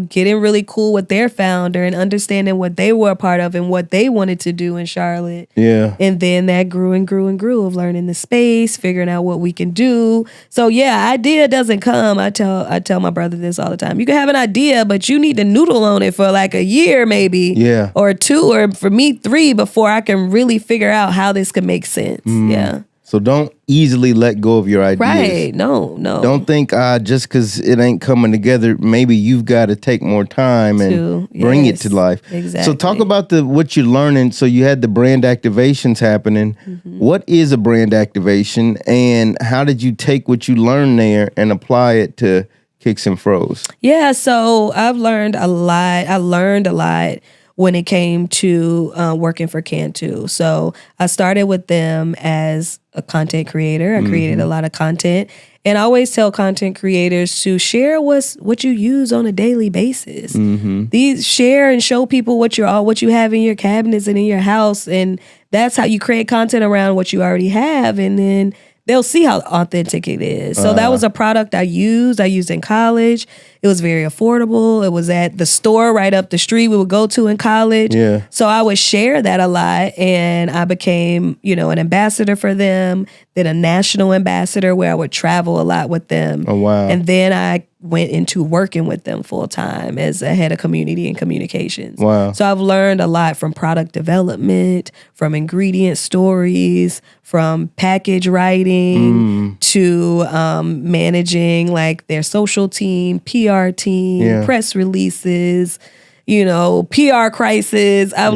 getting really cool with their founder and understanding what they were a part of and what they wanted to do in Charlotte. Yeah. And then that grew and grew and grew of learning the space, figuring out what we can do. So yeah, idea doesn't come. I tell my brother this all the time. You can have an idea, but you need to noodle on it for like a year maybe. Yeah. Or 2, or for me 3 before I can really figure out how this can make sense. Yeah. So don't easily let go of your ideas. Right. No. Don't think just because it ain't coming together, maybe you've got to take more time and bring it to life. Exactly. So talk about what you're learning. So you had the brand activations happening. What is a brand activation and how did you take what you learned there and apply it to Kicks and Fros? Yeah, so I've learned a lot. I learned a lot when it came to working for Cantu. So I started with them as a content creator. I created a lot of content. And I always tell content creators to share what you use on a daily basis. These share and show people what you have in your cabinets and in your house. And that's how you create content around what you already have. And then they'll see how authentic it is. So that was a product I used in college. It was very affordable. It was at the store right up the street we would go to in college. Yeah. So I would share that a lot, and I became, an ambassador for them, then a national ambassador where I would travel a lot with them. Oh, wow. And then I went into working with them full time as a head of community and communications. Wow. So I've learned a lot from product development, from ingredient stories, from package writing to managing like their social team, PR team, press releases, PR crisis. I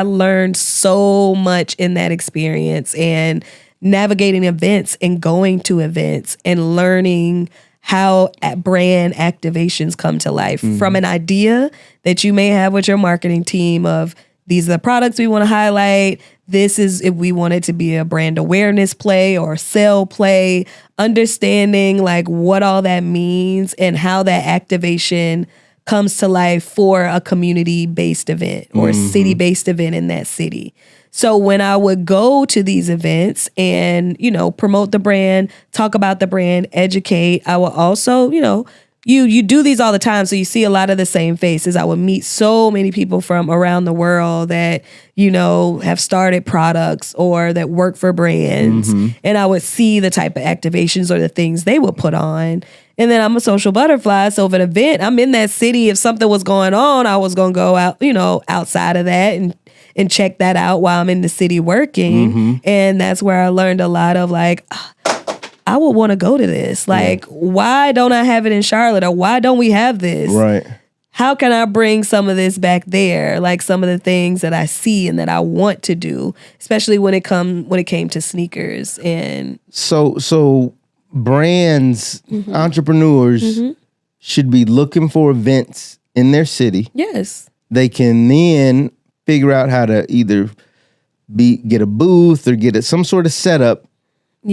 learned so much in that experience and navigating events and going to events and learning how brand activations come to life from an idea that you may have with your marketing team of these are the products we want to highlight. This is if we want it to be a brand awareness play or sell play, understanding like what all that means and how that activation comes to life for a community-based event or a city-based event in that city. So when I would go to these events and, promote the brand, talk about the brand, educate, I would also, you do these all the time. So you see a lot of the same faces. I would meet so many people from around the world that, have started products or that work for brands. And I would see the type of activations or the things they would put on. And then I'm a social butterfly. So if an event, I'm in that city, if something was going on, I was going to go out, outside of that and check that out while I'm in the city working. And that's where I learned a lot of like, I would want to go to this. Like, why don't I have it in Charlotte? Or why don't we have this? Right. How can I bring some of this back there? Like some of the things that I see and that I want to do, especially when it came to sneakers. And so brands, entrepreneurs should be looking for events in their city. Yes. They can then figure out how to either get a booth or get some sort of setup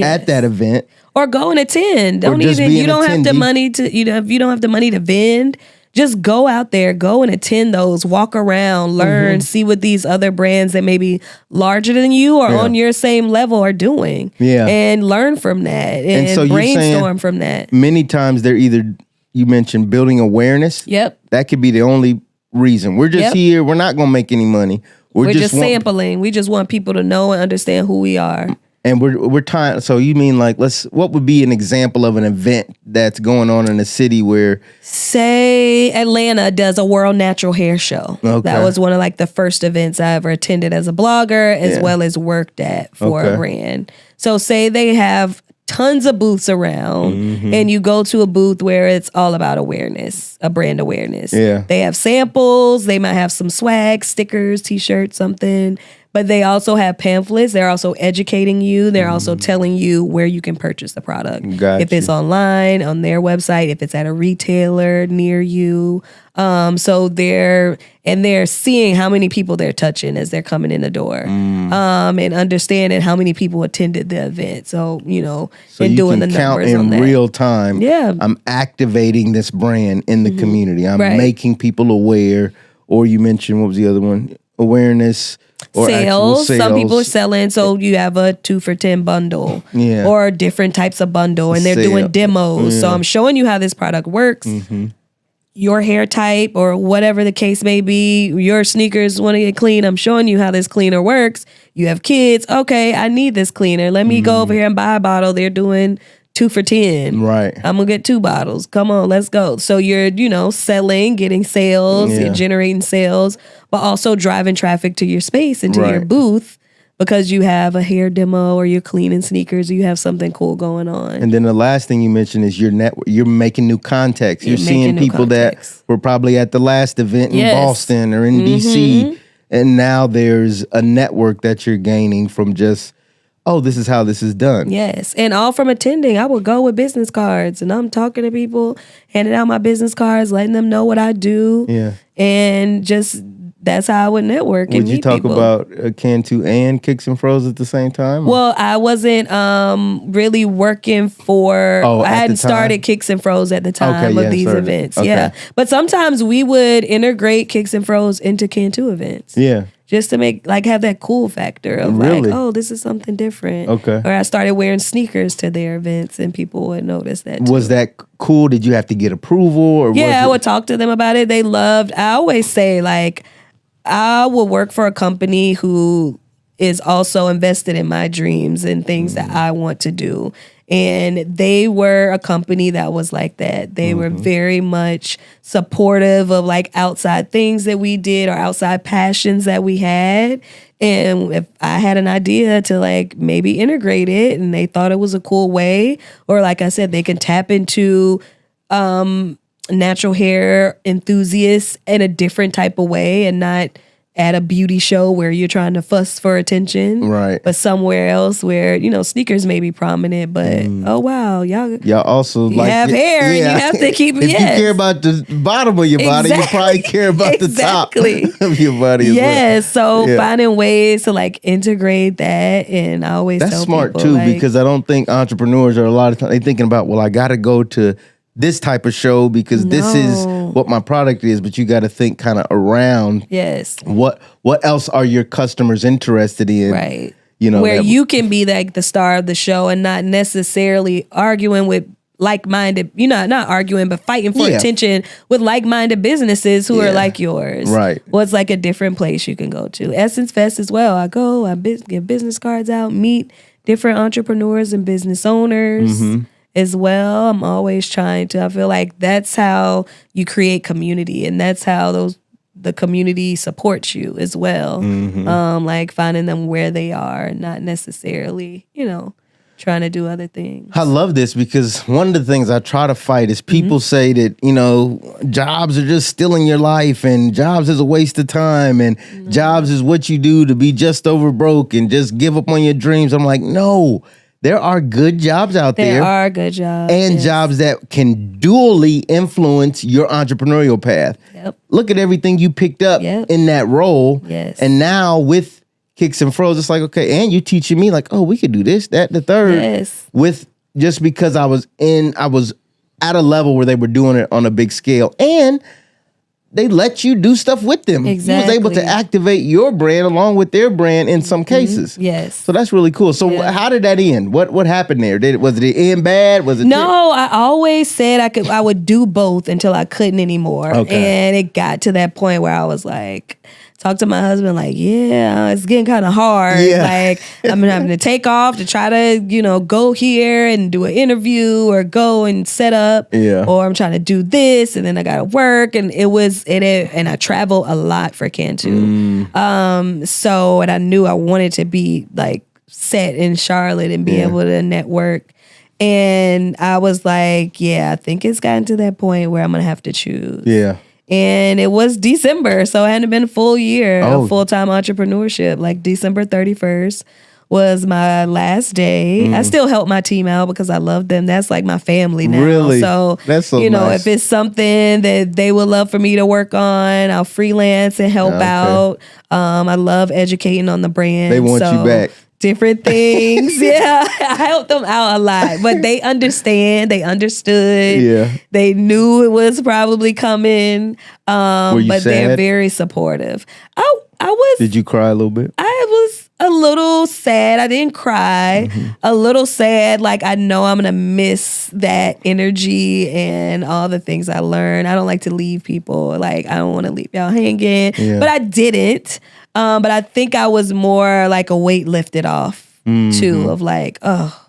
at that event, or go and attend. You don't have the money to if you don't have the money to vend, just go out there, go and attend those, walk around, learn, see what these other brands that may be larger than you or on your same level are doing. Yeah. And learn from that and so brainstorm from that. Many times they're either, you mentioned building awareness. Yep. That could be the only reason. We're just here. We're not going to make any money. We're just sampling. We just want people to know and understand who we are. And we're trying. So you mean like what would be an example of an event that's going on in a city where, say, Atlanta does a World Natural Hair Show. Okay. That was one of like the first events I ever attended as a blogger, as well as worked at for a brand. So say they have tons of booths around, and you go to a booth where it's all about awareness, a brand awareness. Yeah. They have samples. They might have some swag, stickers, t-shirts, something. But they also have pamphlets. They're also educating you. They're also telling you where you can purchase the product. Gotcha. If it's online, on their website, if it's at a retailer near you. So they're seeing how many people they're touching as they're coming in the door, and understanding how many people attended the event. So, and doing the numbers on that. In real time. Yeah. I'm activating this brand in the community. I'm Right. making people aware, or you mentioned, what was the other one? Awareness or actual Sales. Some people are selling, so you have a 2 for $10 bundle, Yeah. or different types of bundle, and they're Sale. doing demos. So Yeah. I'm showing you how this product works. Your hair type or whatever the case may be, your sneakers want to get clean. I'm showing you how this cleaner works. You have kids. Okay, I need this cleaner. Let me go over here and buy a bottle. They're doing 2 for $10. Right. I'm gonna get 2 bottles. Come on, let's go. So you're, selling, getting sales, Yeah. you're generating sales, but also driving traffic to your space and to your Right. booth because you have a hair demo or you're cleaning sneakers or you have something cool going on. And then the last thing you mentioned is your network. You're making new contacts. You're You're seeing making new people contacts. that were probably at the last event in Yes. Boston or in DC. And now there's a network that you're gaining from just, oh, this is how this is done. Yes, and all from attending. I would go with business cards, and I'm talking to people, handing out my business cards, letting them know what I do. Yeah. And just that's how I would network. And Would you meet talk people. about Cantu and Kicks and Fros at the same time? Well, I wasn't really working for. Oh, I at hadn't the time? started Kicks and Fros at the time Okay, of yeah, these started. events. Okay. Yeah, but sometimes we would integrate Kicks and Fros into Cantu events. Yeah. Just to make have that cool factor of Really? oh, this is something different. Okay. Or I started wearing sneakers to their events, and people would notice that. Was too. that cool? Did you have to get approval? Or Yeah, was I it- would talk to them about it. They loved. I always say I will work for a company who is also invested in my dreams and things that I want to do. And they were a company that was like that. They were very much supportive of outside things that we did or outside passions that we had. And if I had an idea to maybe integrate it and they thought it was a cool way, or like I said, they can tap into natural hair enthusiasts in a different type of way and not at a beauty show where you're trying to fuss for attention. Right. But somewhere else where, sneakers may be prominent, but oh wow, y'all also you have hair and you have to keep If yes. you care about the bottom of your body, you probably care about Exactly. the top of your body as well. Yes, so Yeah. finding ways to integrate that, and I always That's tell smart people, too, because I don't think entrepreneurs are a lot of times they thinking about, well, I got to go to this type of show because this is No. what my product is, but you got to think kind of around yes, what else are your customers interested in, right. that- Where you can be the star of the show and not necessarily arguing with like-minded, not arguing, but fighting for Yeah. attention with like-minded businesses who Yeah. are like yours. Right. Well, it's a different place you can go to. Essence Fest as well. I go, give business cards out, meet different entrepreneurs and business owners as well. I'm always trying to, I feel like that's how you create community, and that's how the community supports you as well. Finding them where they are and not necessarily, trying to do other things. I love this because one of the things I try to fight is people say that, jobs are just stealing your life and jobs is a waste of time and jobs is what you do to be just over broke and just give up on your dreams. I'm like, no, there are good jobs out there. There are good jobs. And yes. jobs that can dually influence your entrepreneurial path. Yep. Look at everything you picked up Yep. in that role. Yes. And now with Kicks and Fros, it's okay, and you teaching me we could do this, that, and the third. Yes. With just because I was at a level where they were doing it on a big scale. And they let you do stuff with them. Exactly. You was able to activate your brand along with their brand in some cases. Yes. So that's really cool. So Yeah. how did that end? What happened there? Was it end bad? Was it No, I always said I would do both until I couldn't anymore. Okay. And it got to that point where I was talk to my husband yeah, it's getting kind of hard. Yeah. I'm having to take off to try to, go here and do an interview or go and set up. Yeah. Or I'm trying to do this and then I got to work. And and I travel a lot for Cantu. So, and I knew I wanted to be set in Charlotte and be able to network. And I was I think it's gotten to that point where I'm going to have to choose. Yeah. And it was December, so it hadn't been a full year of full-time entrepreneurship. Like December 31st was my last day. I still help my team out because I love them. That's like my family now. Really? So, That's so you know, nice. if it's something that they would love for me to work on, I'll freelance and help out. I love educating on the brand. They want you back. Different things. Yeah, I helped them out a lot, but they understand. They understood. Yeah. They knew it was probably coming, Were you but they're sad? very supportive. I was. Did you cry a little bit? I was a little sad. I didn't cry. A little sad. Like, I know I'm gonna miss that energy and all the things I learned. I don't like to leave people. Like, I don't want to leave y'all hanging. Yeah. But I didn't. But I think I was more like a weight lifted off too, of like, oh,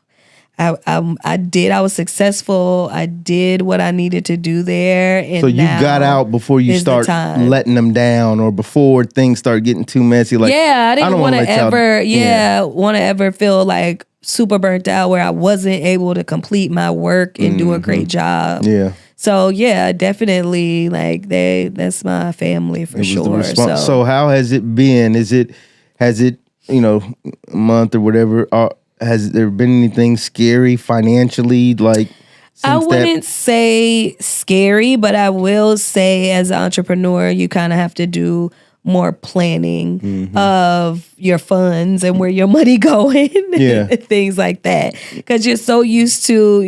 I was successful. I did what I needed to do there. And So you got out before you is the start time. letting them down, or before things start getting too messy. Like, Yeah, I didn't don't want to wanna let y'all- want to ever feel like super burnt out where I wasn't able to complete my work and do a great job. Yeah. So yeah, definitely like that's my family for It was the sure. response. So how has it been? Has it a month or whatever? Has there been anything scary financially? Like, I wouldn't say scary, but I will say as an entrepreneur, you kind of have to do more planning of your funds and where your money going, and things like that. Because you're so used to,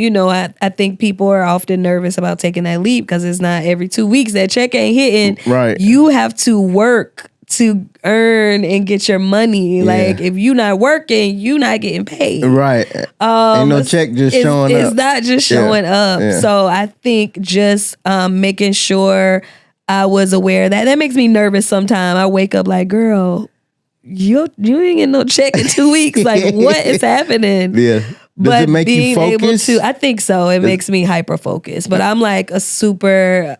I think people are often nervous about taking that leap because it's not every 2 weeks that check ain't hitting. Right. You have to work to earn and get your money. Like, if you're not working, you're not getting paid. Right. Ain't no check just showing up. It's not just showing up. Yeah. So I think just making sure I was aware of that. That makes me nervous sometimes. I wake up like, girl, you ain't getting no check in 2 weeks. Like, what is happening? Yeah. Does it make you focus? I think so. It makes me hyper focused. But I'm like a super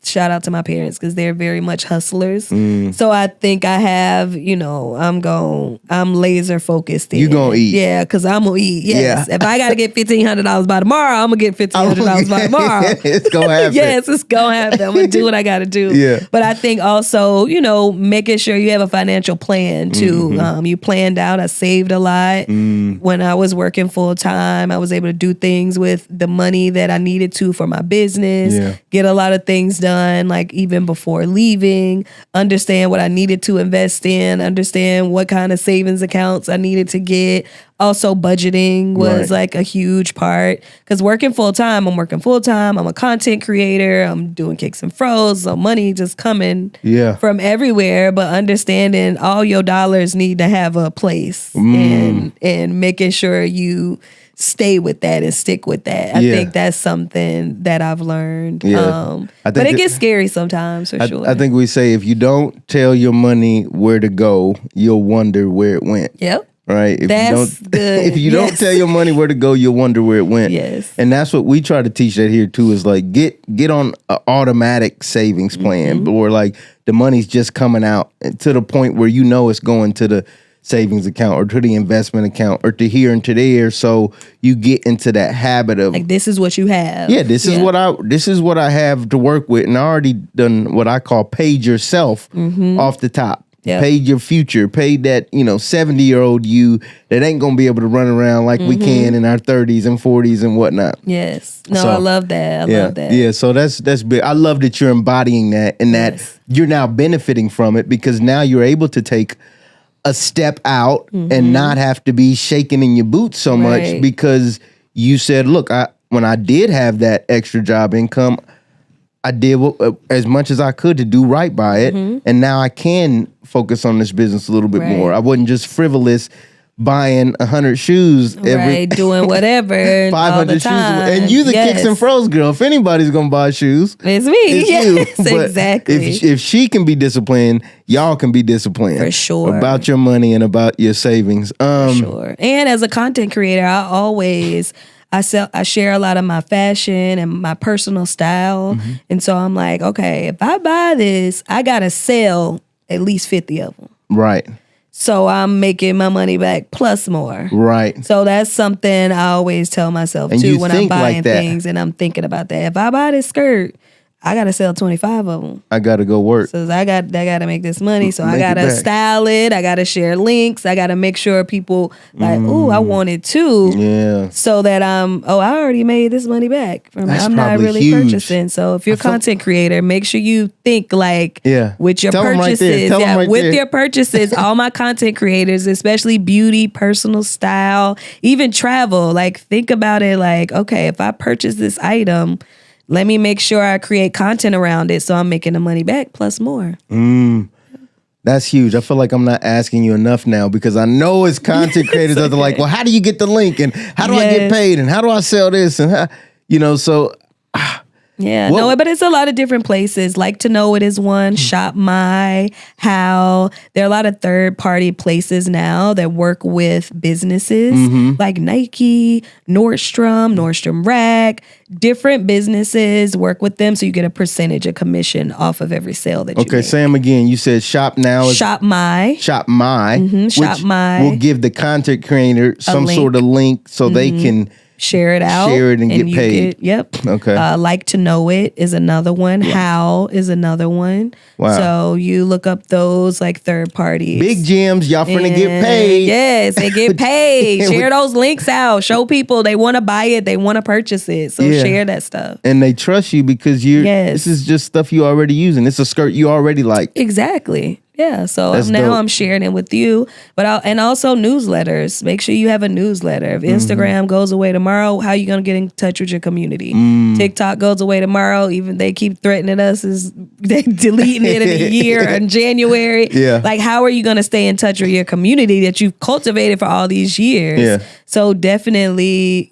shout out to my parents because they're very much hustlers. So I think I have, I'm laser focused. You gonna eat. Yeah, because I'm gonna eat. Yes. Yeah. If I gotta get $1,500 by tomorrow, I'm gonna get $1,500 by tomorrow. It's gonna happen. Yes, it's gonna happen. I'm gonna do what I gotta do. Yeah. But I think also, making sure you have a financial plan too. You planned out. I saved a lot. When I was working full time, I was able to do things with the money that I needed to for my business, get a lot of things done, like even before leaving, understand what I needed to invest in, understand what kind of savings accounts I needed to get. Also, budgeting was like a huge part because I'm working full time. I'm a content creator. I'm doing Kicks and Fros. So money just coming from everywhere. But understanding all your dollars need to have a place and making sure you stay with that and stick with that. I think that's something that I've learned. But it gets scary sometimes for sure. I think we say if you don't tell your money where to go, you'll wonder where it went. Yep. Right. If That's good. If you don't tell your money where to go, you'll wonder where it went. Yes. And that's what we try to teach that here too, is like get on an automatic savings plan, or like the money's just coming out to the point where it's going to the savings account or to the investment account or to here and to there. So you get into that habit of like, this is what you have. Yeah, this is what I have to work with. And I already done what I call paid yourself off the top. Yep. Paid your future, paid that, 70-year-old you that ain't gonna be able to run around like we can in our 30s and 40s and whatnot. Yes. No, So, I love that. I love that. Yeah, so that's big. I love that you're embodying that and that you're now benefiting from it because now you're able to take a step out and not have to be shaking in your boots so much because you said, look, when I did have that extra job income, I did as much as I could to do right by it. And now I can focus on this business a little bit more. I wasn't just frivolous buying 100 shoes doing whatever 500 shoes. And you the Kicks and Fros girl. If anybody's going to buy shoes, it's me. It's you. But Exactly. If she can be disciplined, y'all can be disciplined. For sure. About your money and about your savings. For sure. And as a content creator, I share a lot of my fashion and my personal style. And so I'm like, okay, if I buy this, I got to sell at least 50 of them. Right. So I'm making my money back plus more. Right. So that's something I always tell myself And too you when I'm think buying like that. things and I'm thinking about that. If I buy this skirt, I got to sell 25 of them. I got to go work. So I got to make this money. So I Make got it to back. style it. I got to share links. I got to make sure people like, oh, I want it too. Yeah. So that I already made this money back. That's I'm not probably really huge. purchasing. So if you're a content creator, make sure you think like with your Tell 'em right there. purchases. Tell 'em right with there. your purchases, all my content creators, especially beauty, personal style, even travel, like think about it like, okay, if I purchase this item, let me make sure I create content around it so I'm making the money back plus more. That's huge. I feel like I'm not asking you enough now because I know it's content creators that are like, well, how do you get the link? And how do I get paid? And how do I sell this? And how, so yeah, no, but it's a lot of different places. Like to Know It is one, Shop My, How. There are a lot of third-party places now that work with businesses like Nike, Nordstrom Rack. Different businesses work with them, so you get a percentage of commission off of every sale that you make. Okay, Sam, again, you said Shop Now. Shop My. Shop My. Shop which My. will give the content creator some link. sort of link so they can share it out. Share it and get you paid. Yep. Okay. Like to Know It is another one. How is another one. Wow. So you look up those like third parties. Big gems, y'all finna get paid. Yes, they get paid. Share those links out. Show people they want to buy it. They want to purchase it. So share that stuff. And they trust you because this is just stuff you already using. It's a skirt you already like. Exactly. Yeah, so That's now dope. I'm sharing it with you, and also newsletters. Make sure you have a newsletter. If Instagram goes away tomorrow, how you gonna get in touch with your community? TikTok goes away tomorrow. Even they keep threatening us is they deleting it in a year in January. Yeah. Like how are you gonna stay in touch with your community that you've cultivated for all these years? Yeah. So definitely,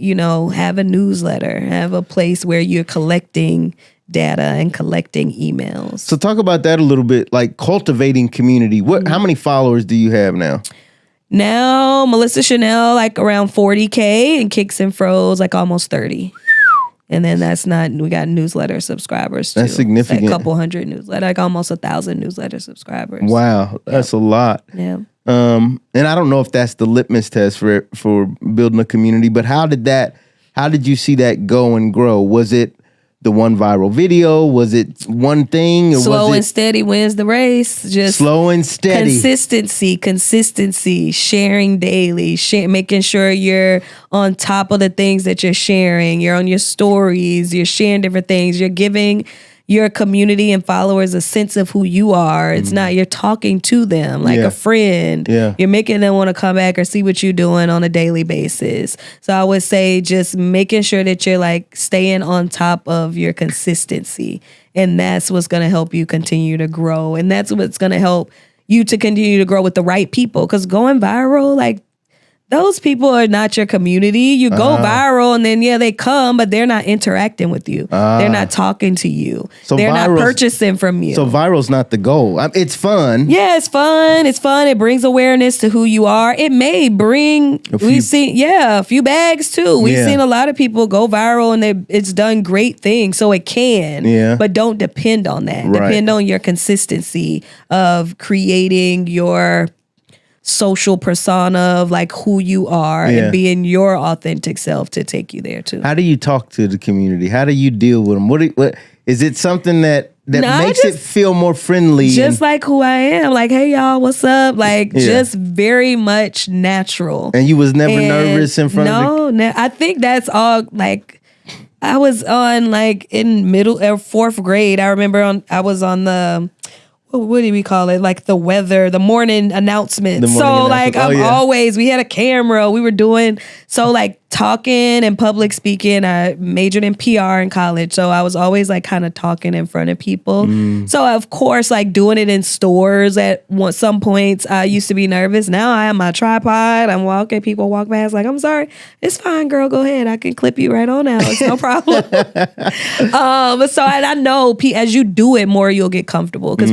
have a newsletter. Have a place where you're collecting data and collecting emails. So talk about that a little bit, like cultivating community. How many followers do you have now? Now, Melissa Chanel, like around 40K, and Kicks Fros, like almost 30. And then we got newsletter subscribers too. That's significant. Like a couple hundred newsletter, like almost 1,000 newsletter subscribers. Wow, that's a lot. Yeah. And I don't know if that's the litmus test for building a community, but how did you see that go and grow? Was it the one viral video? Was it one thing? Or slow and steady wins the race. Just slow and steady. Consistency, sharing daily, making sure you're on top of the things that you're sharing. You're on your stories, you're sharing different things. You're giving your community and followers a sense of who you are. It's not you're talking to them like a friend. Yeah. You're making them want to come back or see what you're doing on a daily basis. So I would say just making sure that you're like staying on top of your consistency. And that's what's going to help you continue to grow. And that's what's going to help you to continue to grow with the right people. Because going viral, like, those people are not your community. You go viral and then, they come, but they're not interacting with you. They're not talking to you. So they're not purchasing from you. So viral's not the goal. It's fun. Yeah, it's fun. It's fun. It brings awareness to who you are. It may bring, we've seen, a few bags too. We've seen a lot of people go viral and it's done great things. So it can, but don't depend on that. Right. Depend on your consistency of creating your social persona of like who you are and being your authentic self to take you there too. How do you talk to the community? How do you deal with them? What is it something that makes it feel more friendly? Just like who I am. Like, hey y'all, what's up? Like just very much natural. And you was never nervous in front of No, I think that's all like I was on like in middle or fourth grade. I remember I was on the what do we call it? Like the weather, the morning announcements. Like I'm always, we had a camera, we were doing, so like talking and public speaking. I majored in PR in college. So I was always like kind of talking in front of people. So of course, like doing it in stores at some points, I used to be nervous. Now I have my tripod. I'm walking, people walk past like, I'm sorry. It's fine, girl. Go ahead. I can clip you right on out. It's no problem. So and I know as you do it more, you'll get comfortable because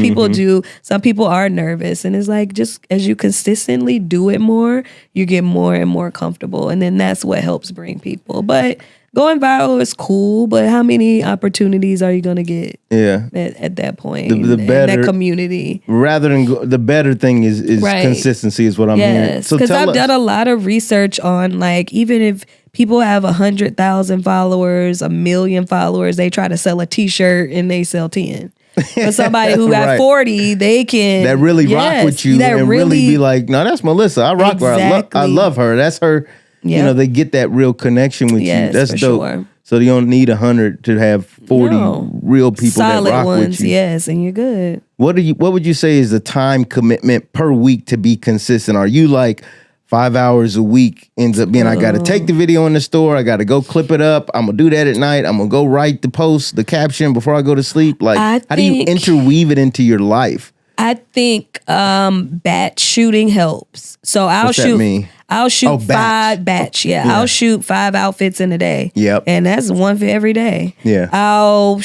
some people are nervous. And it's like, just as you consistently do it more, you get more and more comfortable. And then that's what helps bring people. But going viral is cool, but how many opportunities are you going to get at that point the better, in that community? Rather than the better thing is consistency is what I'm hearing. Yes, because I've done a lot of research on like, even if people have 100,000 followers, 1,000,000 followers. They try to sell a t-shirt and they sell 10. For somebody who got Right. 40, they can that really rock with you that and really be like, no, that's Melissa. I rock with her. I Exactly. love her. That's her. You Yep. know, they get that real connection with Yes, you. That's for dope. sure. So you don't need 100 to have 40 No. real people solid that rock ones, with you. yes, and you're good. What would you say is the time commitment per week to be consistent? Are you like 5 hours a week ends up being, I got to take the video in the store. I got to go clip it up. I'm going to do that at night. I'm going to go write the post, the caption before I go to sleep. Like, how do you interweave it into your life? I think batch shooting helps. So I'll shoot. I'll shoot five batch. Yeah, I'll shoot 5 outfits in a day. Yep. And that's one for every day. Yeah. I'll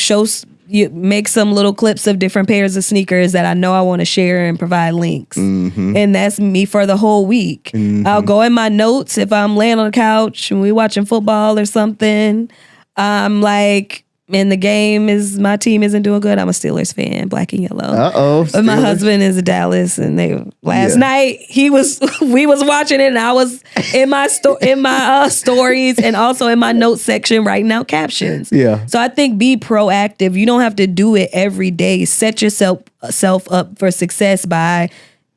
make some little clips of different pairs of sneakers that I know I want to share and provide links. Mm-hmm. And that's me for the whole week. Mm-hmm. I'll go in my notes if I'm laying on the couch and we watching football or something. I'm like, and my team isn't doing good. I'm a Steelers fan, black and yellow. But my husband is a Dallas, and last night we was watching it, and I was in my stories and also in my notes section writing out captions. Yeah. So I think be proactive. You don't have to do it every day. Set yourself up for success by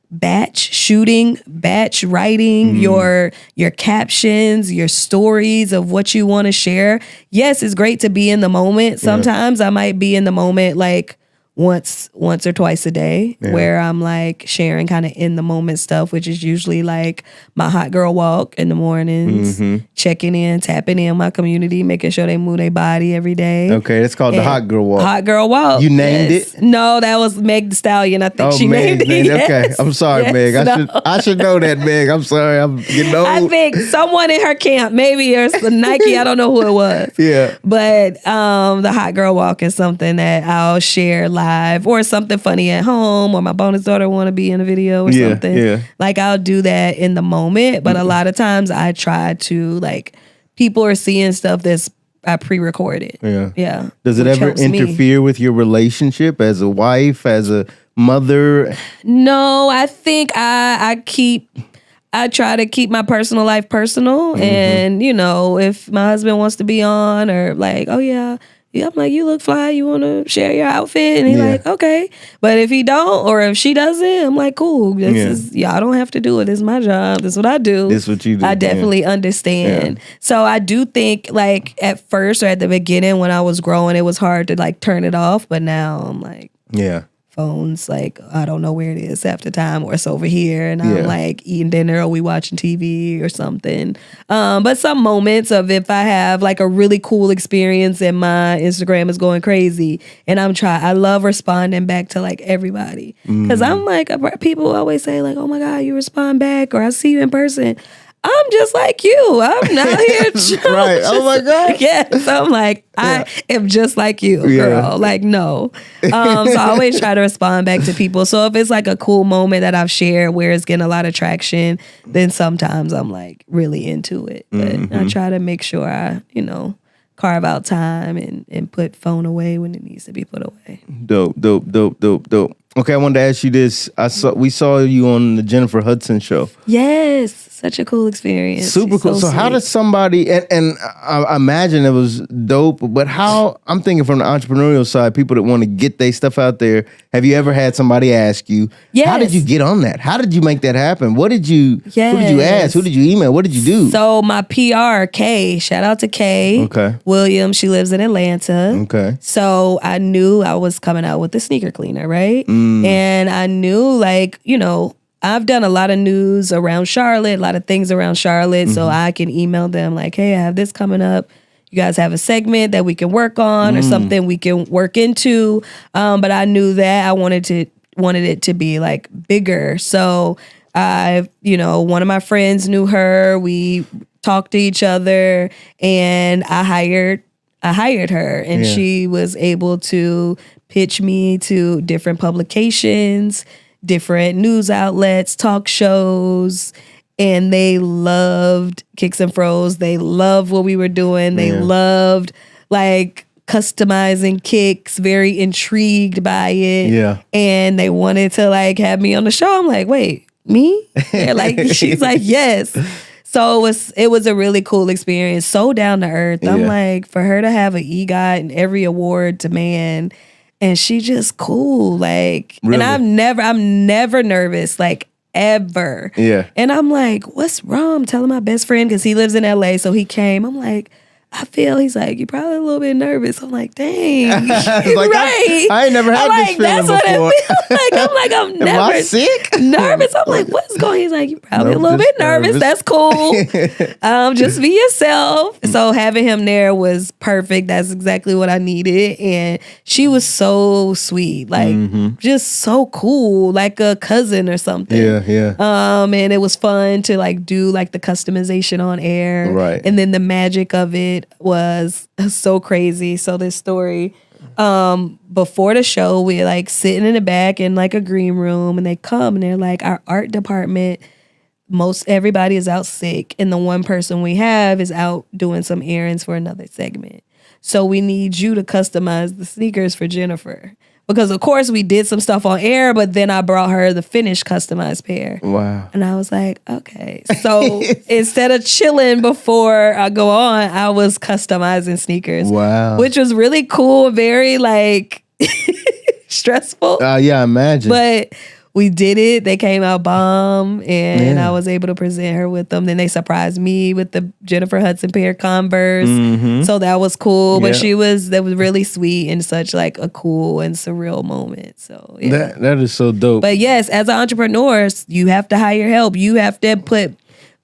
batch shooting, batch writing, your captions, your stories of what you want to share. Yes, it's great to be in the moment. Sometimes I might be in the moment like once or twice a day where I'm like sharing kind of in the moment stuff, which is usually like my hot girl walk in the mornings, checking in, tapping in my community, making sure they move their body every day. Okay, it's called the hot girl walk. Hot girl walk. You named it? No, that was Meg the Stallion. I think she named it. Yes. Okay, I'm sorry, Meg. No. I should know that, Meg. I'm sorry. I'm getting old. I think someone in her camp, maybe or Nike. I don't know who it was. Yeah. But the hot girl walk is something that I'll share live, or something funny at home, or my bonus daughter want to be in a video or something. Yeah. Like I'll do that in the moment. But a lot of times I try to people are seeing stuff that's I pre-recorded. Yeah. Yeah. Does it ever interfere with your relationship as a wife, as a mother? No, I think I try to keep my personal life personal. And, if my husband wants to be on or like, oh yeah, I'm like, you look fly, you want to share your outfit? And he's like, okay. But if he don't, or if she doesn't, I'm like, cool. I don't have to do it. This is my job. This is what I do. This is what you do. I definitely understand. Yeah. So I do think at first or at the beginning when I was growing, it was hard to turn it off. But now I'm like, phones, I don't know where it is half the time, or it's over here, and I'm eating dinner, or we watching TV or something. But some moments of if I have a really cool experience and my Instagram is going crazy, and I love responding back to everybody, because I'm people always say oh my God, you respond back, or I see you in person. I'm just like you. I'm not here. Right. Oh my God. Yes. I'm I am just like you, girl. No. So I always try to respond back to people. So if it's a cool moment that I've shared where it's getting a lot of traction, then sometimes I'm really into it. But I try to make sure I, carve out time and put phone away when it needs to be put away. Dope. Okay, I wanted to ask you this. We saw you on the Jennifer Hudson show. Yes, such a cool experience. Super cool. So how does somebody, and I imagine it was dope, but how, I'm thinking from the entrepreneurial side, people that want to get their stuff out there, have you ever had somebody ask you, how did you get on that? How did you make that happen? Who did you ask? Who did you email? What did you do? So my PR, Kay, shout out to Kay Williams. She lives in Atlanta. Okay. So I knew I was coming out with the sneaker cleaner, right? And I knew I've done a lot of news around Charlotte, a lot of things around Charlotte. So I can email them hey, I have this coming up. You guys have a segment that we can work on or something we can work into. But I knew that I wanted it to be bigger. So one of my friends knew her. We talked to each other, and I hired her, and she was able to pitch me to different publications, different news outlets, talk shows, and they loved Kicks and Fros. They loved what we were doing. They loved customizing kicks, very intrigued by it. Yeah. And they wanted to have me on the show. I'm like, wait, me? They're she's like, yes. So it was a really cool experience. So down to earth. I'm Yeah. like, for her to have an EGOT and every award demand, and she just cool. Like, Really? and I'm never nervous, like ever. Yeah. And I'm like, what's wrong? I'm telling my best friend because he lives in LA, so he came. I'm like, he's like, you're probably a little bit nervous. I'm like, dang. Like, right. I ain't never had this feeling that's before. What it feels like. I'm like, I'm Am never I sick? nervous. I'm like, what's going? He's like, you're probably a little bit nervous. That's cool. Just be yourself. So having him there was perfect. That's exactly what I needed. And she was so sweet, like just so cool, like a cousin or something. Yeah. And it was fun to like do like the customization on air. Right. And then the magic of it was so crazy. So this story, before the show, we're like sitting in the back in like a green room, and they come and they're like, our art department, most everybody is out sick, and the one person we have is out doing some errands for another segment. So we need you to customize the sneakers for Jennifer. Because of course we did some stuff on air, but then I brought her the finished customized pair. Wow. And I was like, okay. So instead of chilling before I go on, I was customizing sneakers. Wow. Which was really cool, very like stressful. Yeah, I imagine. But we did it. They came out bomb, and I was able to present her with them. Then they surprised me with the Jennifer Hudson pair of Converse. So that was cool. But that was really sweet and such like a cool and surreal moment. So yeah. That is so dope. But yes, as an entrepreneur, you have to hire help. You have to put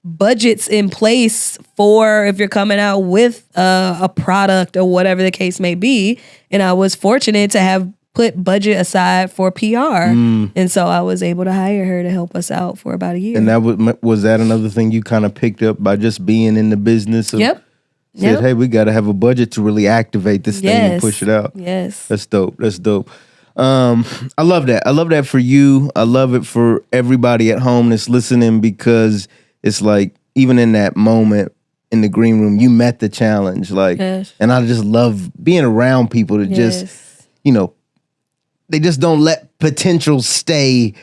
budgets in place for if you're coming out with a product or whatever the case may be. And I was fortunate to have put budget aside for PR. And so I was able to hire her to help us out for about a year. And that was that another thing you kind of picked up by just being in the business of said, hey, we got to have a budget to really activate this thing and push it out. Yes. That's dope. I love that. I love that for you. I love it for everybody at home that's listening, because it's like, even in that moment in the green room, you met the challenge. Like, and I just love being around people that just, they just don't let potential stay,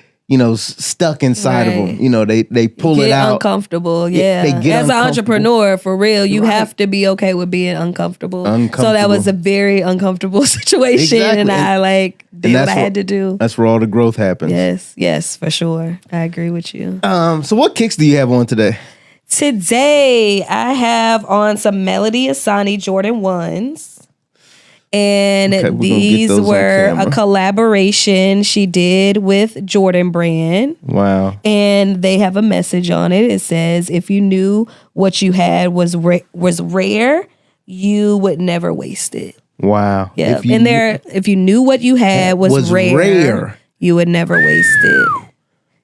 stuck inside of them. They pull it out. Uncomfortable, They get As an entrepreneur, for real, you have to be okay with being uncomfortable. So that was a very uncomfortable situation, and I did what I had to do. That's where all the growth happens. Yes, for sure. I agree with you. So what kicks do you have on today? Today, I have on some Melody Asani Jordan 1s. And these were a collaboration she did with Jordan Brand. Wow. And they have a message on it. It says, if you knew what you had was rare, you would never waste it. Wow. Yeah. If you knew what you had was rare, you would never waste it.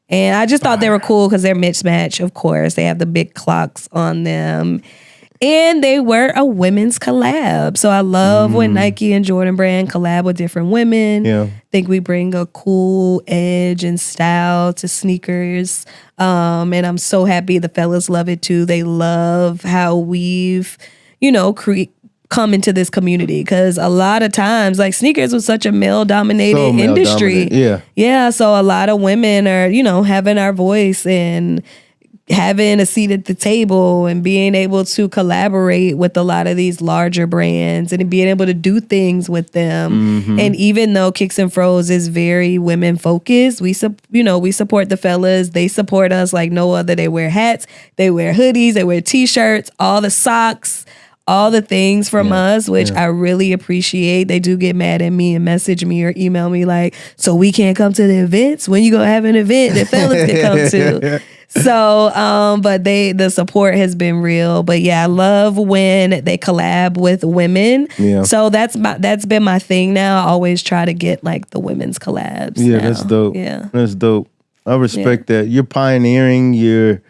And I just thought they were cool because they're mismatch, of course. They have the big clocks on them. And they were a women's collab. So I love when Nike and Jordan Brand collab with different women. Yeah. I think we bring a cool edge and style to sneakers. And I'm so happy the fellas love it too. They love how we've, come into this community. Because a lot of times, like, sneakers was such a male-dominated industry. Yeah, so a lot of women are, having our voice and having a seat at the table and being able to collaborate with a lot of these larger brands and being able to do things with them. And even though Kicks and Fros is very women focused, we support the fellas. They support us like no other. They wear hats, they wear hoodies, they wear t-shirts, all the socks, all the things from us, which I really appreciate. They do get mad at me and message me or email me like, so we can't come to the events? When you gonna have an event that fellas can come to? So, but the support has been real. But yeah, I love when they collab with women. Yeah. So that's been my thing now. I always try to get like the women's collabs. Yeah, now. That's dope. Yeah. That's dope. I respect that. You're pioneering, you're,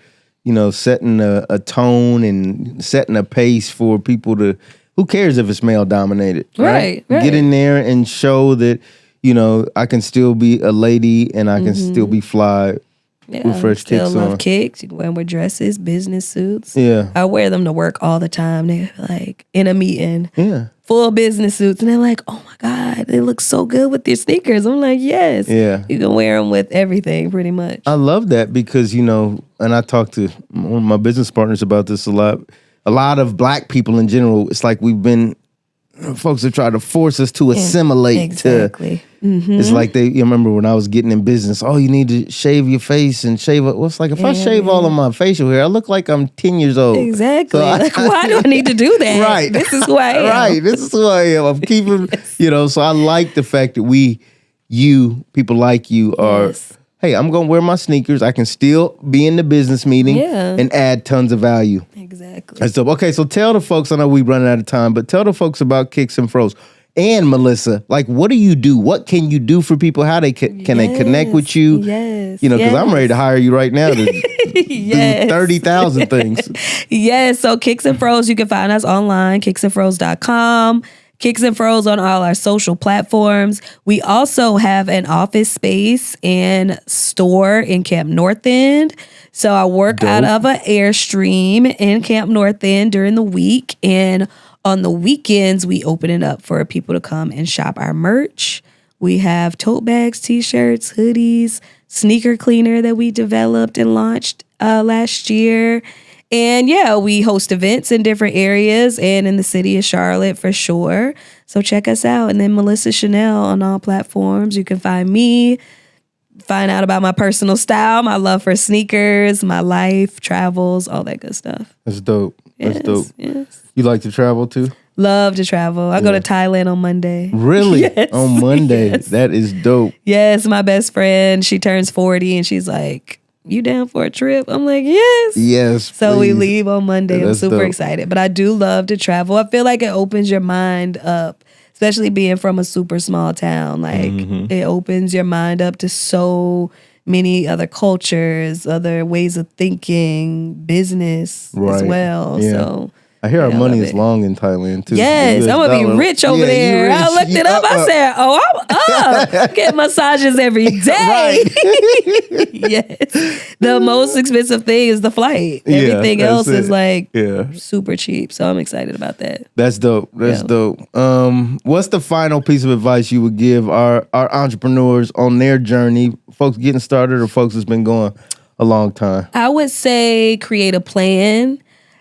setting a tone and setting a pace for people to, who cares if it's male dominated, right? Get in there and show that, I can still be a lady and I can still be fly Yeah, with fresh still kicks love on. kicks. You can wear them with dresses, business suits. Yeah. I wear them to work all the time. They're like in a meeting, Yeah. full business suits, and they're like, "Oh my God, they look so good with your sneakers." I'm like, "Yes, Yeah. you can wear them with everything, pretty much." I love that because, and I talk to one of my business partners about this a lot. A lot of black people in general, it's like folks have tried to force us to assimilate exactly. It's like you remember when I was getting in business, you need to shave your face and shave it. Well, it's like if I shave all of my facial hair, I look like I'm 10 years old. Exactly. So why do I need to do that? Right. This is who I am. Right. This is who I am. I'm keeping, so I like the fact that people like you are, hey, I'm going to wear my sneakers. I can still be in the business meeting and add tons of value. Exactly. And so, okay, so tell the folks, I know we're running out of time, but tell the folks about Kicks and Fros. And Melissa, like, what do you do? What can you do for people? How they can they connect with you? Yes. Because I'm ready to hire you right now to Yes. do 30,000 things. Yes. So Kicks and Fros, you can find us online, kicksandfros.com. Kicks and Fros on all our social platforms. We also have an office space and store in Camp North End. So I work out of an Airstream in Camp North End during the week. And on the weekends, we open it up for people to come and shop our merch. We have tote bags, t-shirts, hoodies, sneaker cleaner that we developed and launched last year. And we host events in different areas and in the city of Charlotte for sure. So check us out. And then Melissa Chanel on all platforms. You can find me, find out about my personal style, my love for sneakers, my life, travels, all that good stuff. That's dope. That's dope. Yes. You like to travel too? Love to travel. I go to Thailand on Monday. Really? Yes. On Monday? Yes. That is dope. Yes, my best friend, she turns 40 and she's like, "You down for a trip?" I'm like, "Yes." Yes. So we please. leave on Monday. I'm That's super dope. excited. But I do love to travel. I feel like it opens your mind up, especially being from a super small town. Like it opens your mind up to so many other cultures, other ways of thinking, business as well. Yeah. So I hear our I money love is it. long in Thailand too. yes, The US I'm gonna be dollar. rich over Yeah, you there. I rich. looked You it up. I said, I'm up. Get massages every day. Yes. The most expensive thing is the flight. Yeah, Everything that's else is it. like Yeah. super cheap. So I'm excited about that. That's dope. That's dope. What's the final piece of advice you would give our entrepreneurs on their journey, folks getting started or folks that's been going a long time? I would say create a plan,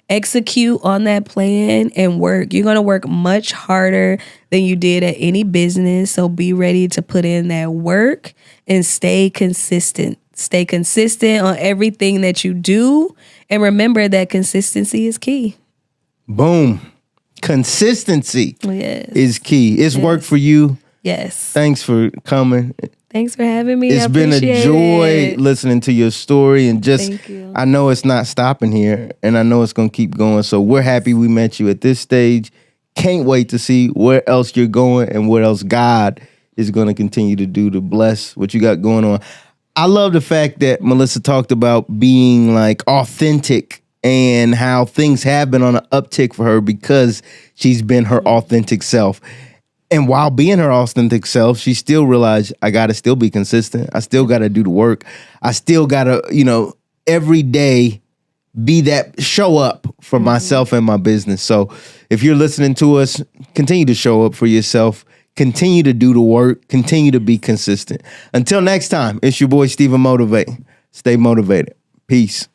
execute on that plan, and work. You're going to work much harder than you did at any business. So be ready to put in that work and stay consistent. Stay consistent on everything that you do. And remember that consistency is key. Boom. Consistency Yes. is key. It's worked for you. Yes. Thanks for coming. Thanks for having me. It's I been a appreciate joy it. listening to your story and just Thank you. I know it's not stopping here and I know it's going to keep going. So we're happy we met you at this stage. Can't wait to see where else you're going and what else God is going to continue to do to bless what you got going on. I love the fact that Melissa talked about being like authentic and how things have been on an uptick for her because she's been her authentic self. And while being her authentic self, she still realized I got to still be consistent. I still got to do the work. I still got to, every day show up for myself and my business. So if you're listening to us, continue to show up for yourself. Continue to do the work. Continue to be consistent. Until next time, it's your boy, StephenMotivate. Stay motivated. Peace.